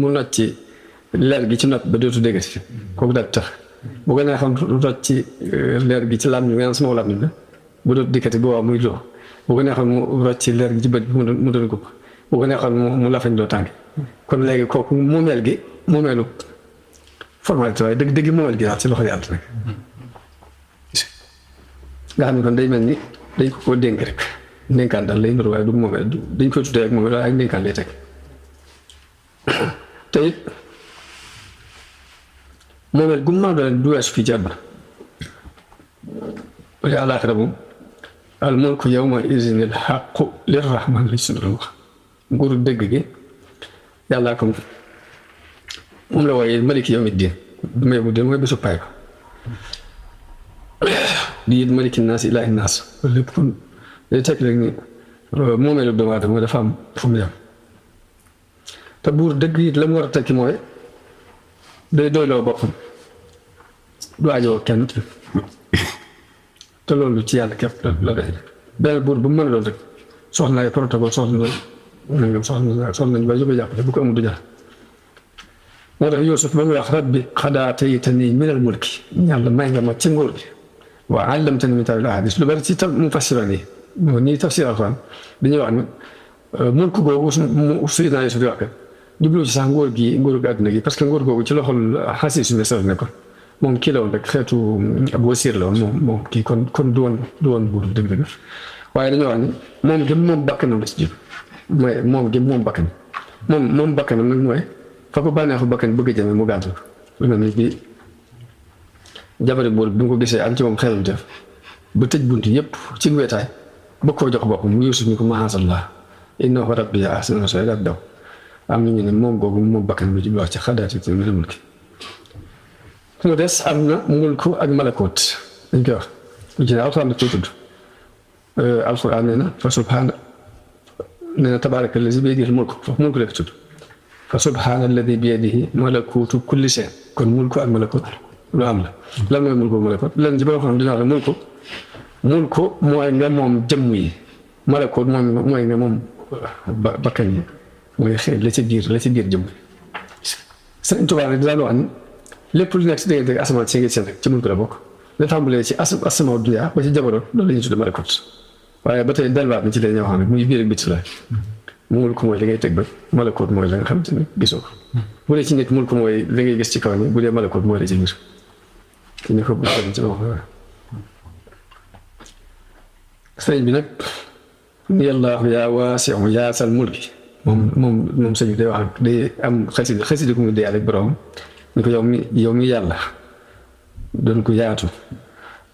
mu nocc ci leer gi ci nopp ba dootu déggati kooku daal tax bu ko neexoon rocc ci leer gi ci làmmiñ nga naan sama làmmiñ la bu dootu dikkati bu waaw muy loo bu ko neexoon mu rocc ci leer gi ci bët bi mu doon gubb bu ko neexoon mu lafañ doo tànk kon léegi kooku moomeel gi moomeelu formalité waaye dëgg moomeel gi daal ci loxo yàlla nag nga xam ne kon day mel ni dañ ko koo dénk rek ndénkaan daal lay ndur waaye du moomeel dañ koy tuddee ak moomeel waaye ak ndénkaan lay teg te it moomeel gu mu doon du weesu fii ci àdduna wala àllaaxira moom al mulku yawma izinil haqqu lirrahman li suñu wax nguuru dëgg gi yàllaa ko moom la waaye maliki yawmi diin may bu dee mooy bésu pay ba di it maliki naas ilaahi naas lépp kon day tekk rek ni moomeelu doomu aadama dafa am fu mu yem te buur dëgg it la mu war a tekki mooy day doyloo boppam du ajoo kenn te loolu ci yàlla képp la day benn buur bu mu mën a doon rek soxla ay protocole soxla nañ ba jóge jàppale bu ko amul du jar moo tax Yuusuf ba muy wax rabbi qad aataytanii minal mulki yàlla may nga ma ci nguur gi wa allamtanii min ta'wiilil ahaadiis lu bari ci mufassiroon yi nii tafsir alxuraan dañuy wax ne mulk googu Seydina Yuusuf di wax jublu ci sax nguur gi àdduna gi parce que nguur googu ci loxol Xasiis su ne ne ko moom kii la woon rek xeetu ab wasiir la woon moom kii kon du woon buur dëgg-dëgg waaye dañoo wax ni moom gi moom bakkanam la ci jub mooy moom gi moom bakkanam nag mooy fa ko bànneexu bakkan bëgg a jëme mu gàntu lu mel ni bi jabari buur bi mu ko gisee am ci moom xelum def ba tëj bunt yëpp ci wetaay bëgg koo jox boppam mu Yuusuf ni ko ma'aazallaa innahu rabbii ahsana maswaaya daal daw am nañu ne moom googu moom bakkan bi ci wax ci xadaati te minal mulki mu des am na mulku ak malakoot dañ koy wax lu ci ne alxuraan la koy tudd alxuraan nee na fa subhaana nee na tabaaraka llazii biyadihi l-mulku foofu mulku la ko tudd fa subhaana llazii biyadihi malakuutu kulli shay kon mulku ak malakoot lu am la lan mooy mulku ak malakoot lan ci ba xam dinaa la mulku mooy nga moom jëmm yi malakoot mooy nga moom bakkan yi mooy xëy la ci biir jëmm Sëriñ Tuubaa nag dinaa la wax ni lépp lu nekk si diggante asamaan si seen rek ci mulku la bokk la tàmbalee ci asamaan dunya ba ci jabaroot loolu la ñuy tudd malakoot waaye ba tey delluwaat na ci la ñoo xam ne muy biir ak biti la mulku mooy li ngay teg ba malakoot mooy la nga xam te ne gisoo ko bu dee ci nit mulku mooy li ngay gis ci kaw ni bu dee malakoot mooy la ci biir ñu ko bu ci wax sëñ bi nag yàllaahu yaa waasi'u yaa sal mulki moom sëñ bi day wax day am xasida ku mu dee ak borom ni ko yow mi yàlla doon ko yaatu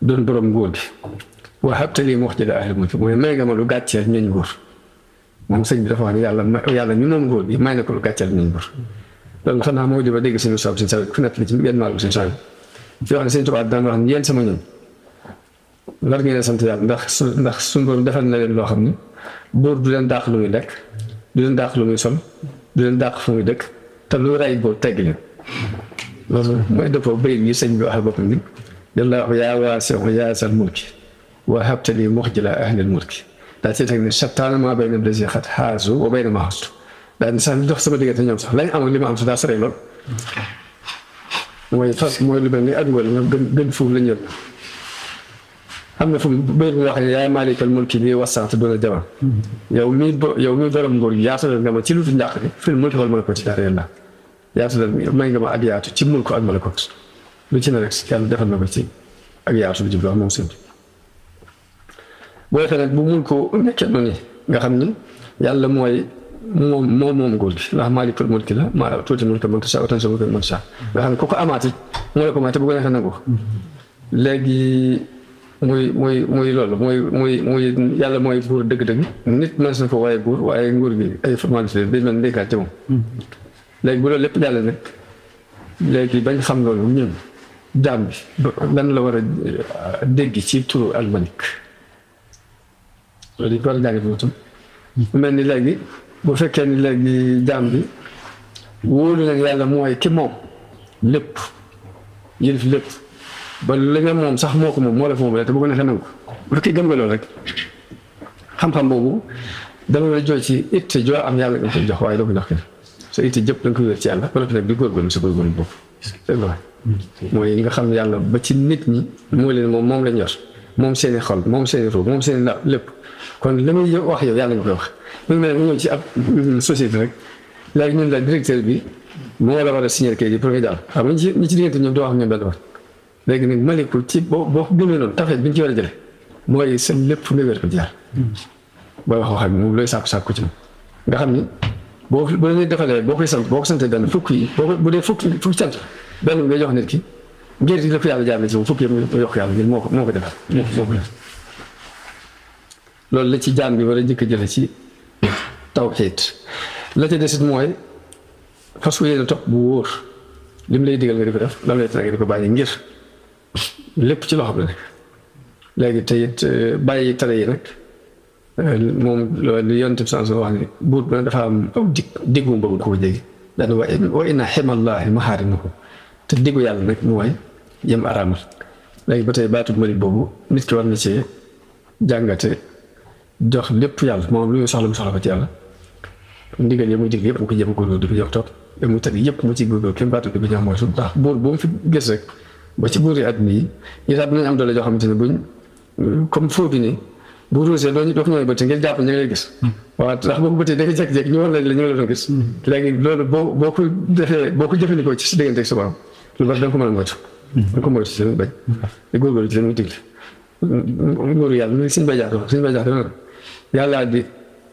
doon borom nguur gi wa habta lii muxjila ahli mulki mooy may nga ma lu gàcceel ñooñ nguur moom sëñ bi dafa wax ne yàlla ñu moom nguur gi may na ko lu gàcceel ñooñ nguur loolu xanaa moo di ba dégg suñu soob suñu sa ku nekk li ci yenn maal suñu soob fi wax ne sëñ Tuubaa daan wax ne yéen sama ñoom lar ngeen sant yàlla ndax suñu borom defal na leen loo xam ne buur du leen dàq lu muy lekk du leen dàq lu muy sol du leen dàq fu muy dëkk te lu ray boobu tegg leen loolu mooy dëppoo bayit yi sëñ bi waxal boppam ni yàllaahu yaa waasi'u yaa zal mulki wa habta li muxjila ahlil mulki daa ci teg ne shattaana maa bayna lazi xat xaasu wa bayna maa xastu daal di sax li dox sama diggante ñoom sax lañ am ak li ma am sax daa sore lool mooy lu mel ni adduna la gën foofu lañ yor am na fu bëri bu wax ne yaay maalikal mulki bi wasant doon a jabar yow mii borom nguur gi yaatalal nga ma ci lu fi njàq bi fil mulki wal malakut daal yàlla yaatalal may nga ma ak yaatu ci mulku ak malakut lu ci ne rek yàlla defal na ko ci ak yaatu lu jublu wax moom sëñ boo defee nag bu mulku nekkee noonu nga xam ni yàlla mooy moom nguur gi ndax maalikal mulki la maa tuuti mulki man tashaa wa tanzi'ul mulka mimman tashaa nga xam ne ku ko amaati moo la ko may te bu ko neexee nangu léegi muy loolu muy yàlla mooy buur dëgg-dëgg nit mën na ko waaye buur waaye nguur gi ay formalité dañ mel ndéykaat ci moom léegi bu loolu lépp jàlle nag léegi bañ xam loolu ñun jaam bi lan la war a dégg ci turu almalik loolu dañ ko war a jàngi boobu tam mel ni léegi bu fekkee ni léegi jaam bi wóolu nag yàlla mooy ki moom lépp yëlif lépp ba li nga moom sax moo ko moom moo la fa moom te bu ko neexee nangu bu fekkee gëm nga loolu rek xam-xam boobu dama la jooy ci itte joo am yàlla nga koy jox waaye doo ko jox kenn sa itte jëpp da nga koy wér ci yàlla ba noppi nag di góorgóorlu sa góorgóorlu boobu mooy nga xam yàlla ba ci nit ñi moo leen moom lañ yor moom seen i xol moom seen i ruux moom seen i lépp kon li muy wax yow yàlla nga koy wax mu ngi mel ne nga ñëw ci ab société rek léegi ñun la directeur bi moo la war a signer kayit yi pour nga jàll xam nga ñi ci diggante ñoom doo wax ñoom benn wax léegi nag malikul ci boo ko gëmee noonu tafet bi ñu ci war a jële mooy sa lépp nga wér ko jaar booy wax ak moom looy sàkku ci moom nga xam ni boo leen defalee boo koy sant boo ko santee benn fukk yi bu dee fukki sant benn ngay jox nit ki ngir di la ko yàlla jaarale ci moom fukk yëpp nga yokk yàlla ngir moo ko defal moo ko def loolu la ci jaam bi war a njëkk a jële ci tawhiid la ca desit mooy fas yéene topp bu wóor li mu lay digal nga di ko def lam lay tere nga di ko bàyyi ngir lépp ci loxo bi rek léegi te it bàyyi tere yi nag moom loolu yonent bi sans wax ni buur bi dafa am aw diggu bëgg ko jéggi daan wa inna himallahi mahaarimuhu te diggu yàlla nag mooy yem araamal léegi ba tey baatu malik boobu nit ki war na ci jàngate jox lépp yàlla moom lu muy soxla mu soxla ko ci yàlla ndigal yi muy dig yëpp mu ko jëm góorgóorlu di ko jox topp mu tëdd yëpp mu ci góorgóorlu kenn baatu di ko ñaax mooy su ndax buur bu mu fi gis rek ba ci buur yi àdduna yi sax dinañ am doole joo xamante ne buñ comme foo bi nii bu ruusee doo ko ñëwee bëtt ngir jàpp ñu ngi lay gis waaw ndax boo ko bëttee da nga jékki-jékki ñu war la ñu la doon gis léegi loolu boo ko defee boo ko jëfandikoo ci si diggante ak sa borom lu bari da nga ko mën a moytu da nga ko moytu ci leen bañ di góorgóorlu ci leen muy digle nguuru yàlla lu suñu bayjaat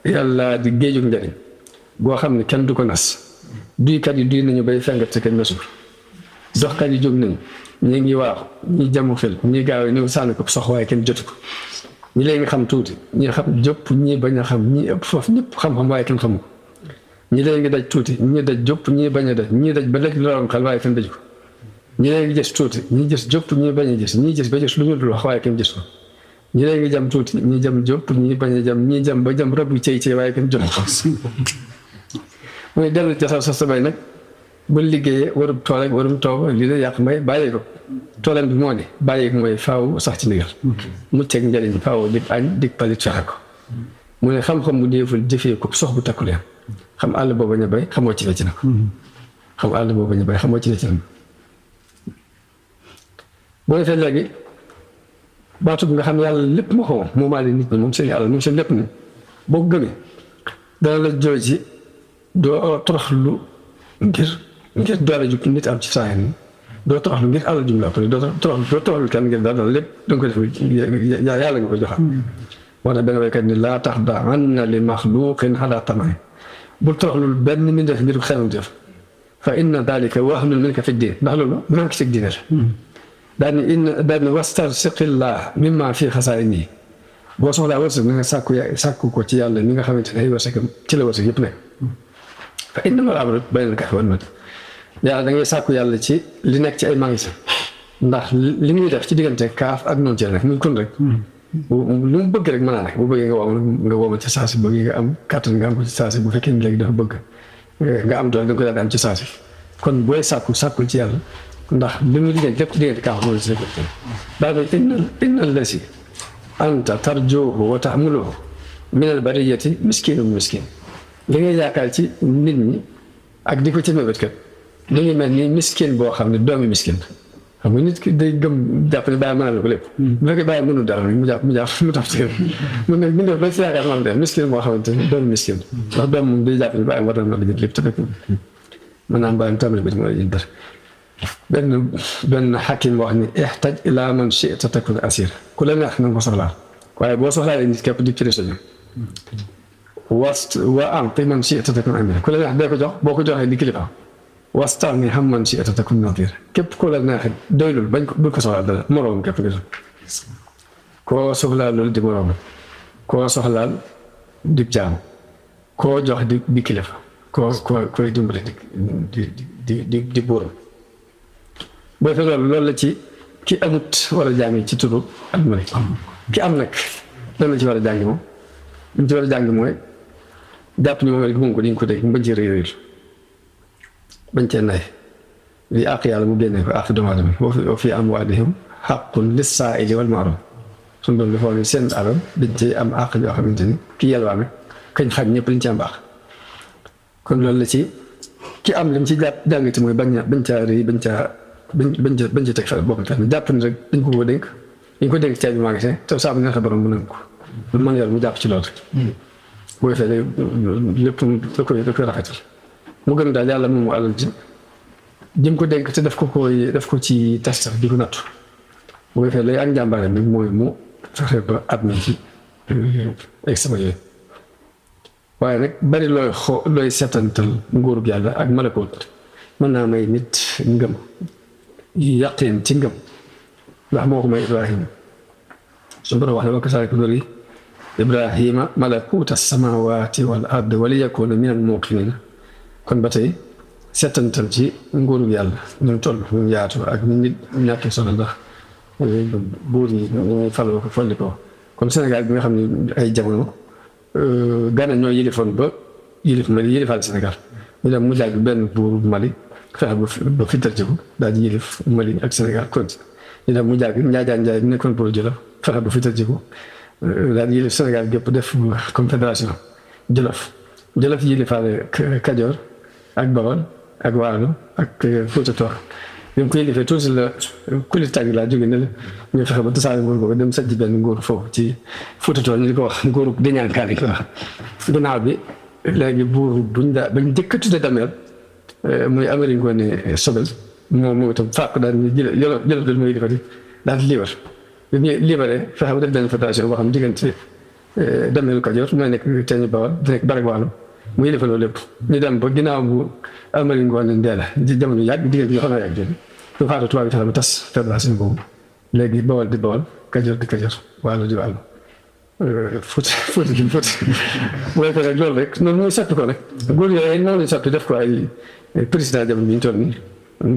yàllaa di géejug njëriñ boo xam ne kenn du ko nas duykat yi duy nañu bay fengat te kenn nasul doxkat yi jóg nañu ñi ngi waaxu ñi jàmm xel ñi gaaw ñëw sànni ko sox waaye kenn jotu ko ñi leen ngi xam tuuti ñi xam jëpp ñi bañ a xam ñi ëpp foofu ñëpp xam-xam waaye kenn xamu ko ñi leen ngi daj tuuti ñi daj jëpp ñi bañ a daj ñi daj ba daj lorom xel waaye kenn daj ko ñi leen ngi gis tuuti ñi gis jëpp ñi bañ a gis ñi gis ba gis lu ñu dul wax waaye kenn gis ko ñi leen ngi jam tuuti ñi jam jëpp ñi bañ a jam ñi jam ba jam rab yi cey waaye kenn jot ko muy dellu ca sa bay nag bu liggéeyee warub tool ak warub toob lii la yàq may bàyyi ko toolam bi moo ne bàyyi ko mooy faaw sax ci ndigal mu teg njëriñ faaw dig añ dig palit fexe ko mu ne xam-xam bu déeful jëfee ko sox bu takku leen xam àll booba ñu bay xamoo ci la ci nag xam àll booba ñu bay xamoo ci la ci nag boo defee léegi baatu bi nga xam yàlla lépp moo ko moom maa nit ñi moom seen àll moom seen lépp ni boo ko gëmee dana la jooy ci doo toroxlu ngir doole ju nit am ci saa yi doo toroxlu ngir àll jum la ko doo toroxlu kenn ngir dara lépp danga ko def yàlla nga ko joxal moo tax benn waykat ni laa tax daa anna li maxluqin ala tamay bul toroxlu benn mi def ngir xelum def fa inna dalika wahnun minka fi diin ndax loolu manque ci diine la daani wastarsiqillah mimma fi xasaa'inihi boo soxlaa wërsëg na nga sàkku ko ci yàlla mi nga xamante ne ay wërsëgam ci la wërsëg yëpp nekk fa innamal amru bayna al-kayfi wal matal yàlla da ngay sàkku yàlla ci li nekk ci ay magasin ndax li muy def ci diggante kaaf ak noonu ci rek muy kun rek lu mu bëgg rek mën naa nekk bu bëggee nga woomal ci saasi bëgg nga am kàttan nga am ko ci saasi bu fekkee ni léegi dafa bëgg nga am doole da nga ko daal di am ci saasi kon booy sàkkul ci yàlla ndax li muy diggante lépp ci diggante kaaf noonu ci rek daal di innal lasi anta tarjuuhu wa ta'muluhu min al bariyati miskinun miskin li ngay yaakaar ci nit ñi ak di ko ci mébét kat li ngi mel ni miskin boo xam ne doomi miskin xam nga nit ki day gëm jàpp ne bàyyi mën na ko lépp bu fekkee bàyyi mënul dara mu tax ci mun ne bindoo ba si yaakaar man de miskin moo xamante ni doomi miskin ndax doom moom day jàpp ne bàyyi war na la jël lépp te fekk mën naa bàyyi tàmbali ba ci mën a jël dara benn xakim wax ni ihtaj ila man shi'ta takun asir ku la neex na nga ko soxlaa waaye boo soxlaa nit képp di prisonnier wa a'ti man shi'ta takun amira ku la neex dee ko jox boo ko joxee di kilifa wastaghni amman shi'ta takun nadira képp ku la neex doylul bañ ko bul ko soxlaa dara moroom képp nga koo soxlaa loolu di moroom koo soxlaal di jaam koo jox di kilifa koy dimbali di buuram boo fee loolu la ci ki amut war a jàng ci turu ak malik ki am nag lan la ci war a jàng moom li mu ci war a jàng mooy jàpp ni moom moom ko di nga ko dégg bañ ci réeréer bañ cee nay li àq yàlla mu génnee ko àq doomu aadama wa fi amwaalihim haqqun lis-saa'ili wal mahruum suñu doon dafa ne seen alal dañ cee am àq yoo xamante ni ki yelwaane kañ xañ ñëpp dañ ci am àq kon loolu la ci ki am li mu ci jàngati mooy bañ caa rëy bañ ca teg xel boppam tamit jàpp ni rek dañ ko dénk caabi magasin te saa bu neexee borom mu nangu ko lu mën yor mu jàpp ci loolu boo defee lépp da koy rafetal mu gën daal yàlla moom alal ji jëm ko dénk te daf ko ci test di ko nattu boo defee lay ak njàmbaare bi mooy mu fexe ba at mi ci examen yooyu waaye nag bari looy setantal nguurub yàlla ak malakoot mën naa may nit ngëm yaqin ci ngëm ndax moo ko may Ibrahima su borom wax ne wa kazaalika nurii Ibrahima malakuuta samaawaati wal ardi wa liyakuuna minal muuqiniin kon ba tey setantal ci nguurub yàlla ñu toll ñu yaatu ak nit ñàkkee solo ndax buur yi ñuy faloo ko folli ko comme Sénégal bi nga xam ne ay jamono Gana ñoo yilifoon ba yilif Mali yilifaal Sénégal ñu dem mu jàgg benn buur Mali fexe ba fital ci ko daal di yilif Mali ak Sénégal continue ñu dem mu jàgg Njaajaan Njaay bi nekkoon buur Jolof fexe ba fital ci ko daal di yilif Sénégal gépp def confédération Jolof yilifaale Kajoor ak Bawol ak Waalo ak Fuuta Tooro bi mu ko yilifee tuuti la kulit tàgg laa jóge ne la ñu fexe ba tasaare nguur boobu dem sajj benn nguur foofu ci Fuuta Tooro ñu di ko wax nguuru deñaankaan yi ko wax gannaaw bi léegi buur bañ njëkk a tudde dameel muy Amari Ngoone Sobel moom itam fàq daal di Jolof dal mooy yilifati daal di liibar bi ñu liibaree fexe ba def benn fédération boo xam diggante dameelu Kajoor mooy nekk teeñu Bawol di nekk Barag Waalo mu yilifa loolu lépp ñu dem ba ginnaaw bu Amari Ngoone Ndeela di jamono yàgg diggante yoo xam ne yàgg lu faatu tubaab yi fexe ba tas fédération boobu léegi Bawol di Bawol Kajoor di Kajoor Waalo di Waalo Fuuta mooy ko rek loolu rek noonu mooy soppi ko rek góor yooyu noonu lañ soppi def ko ay président jamono bi ñu toll nii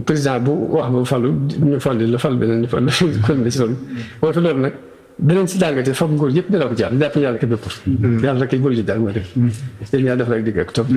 président bu wax ba falu ñu falli la fal beneen ñu fal kon ci loolu woote loolu nag danañ si jàngate foog nguur yëpp dina ko jaar jàpp yàlla ke bépp yàlla rek kay góor ji jaar mooy def yéen yàlla def rek digg ak topp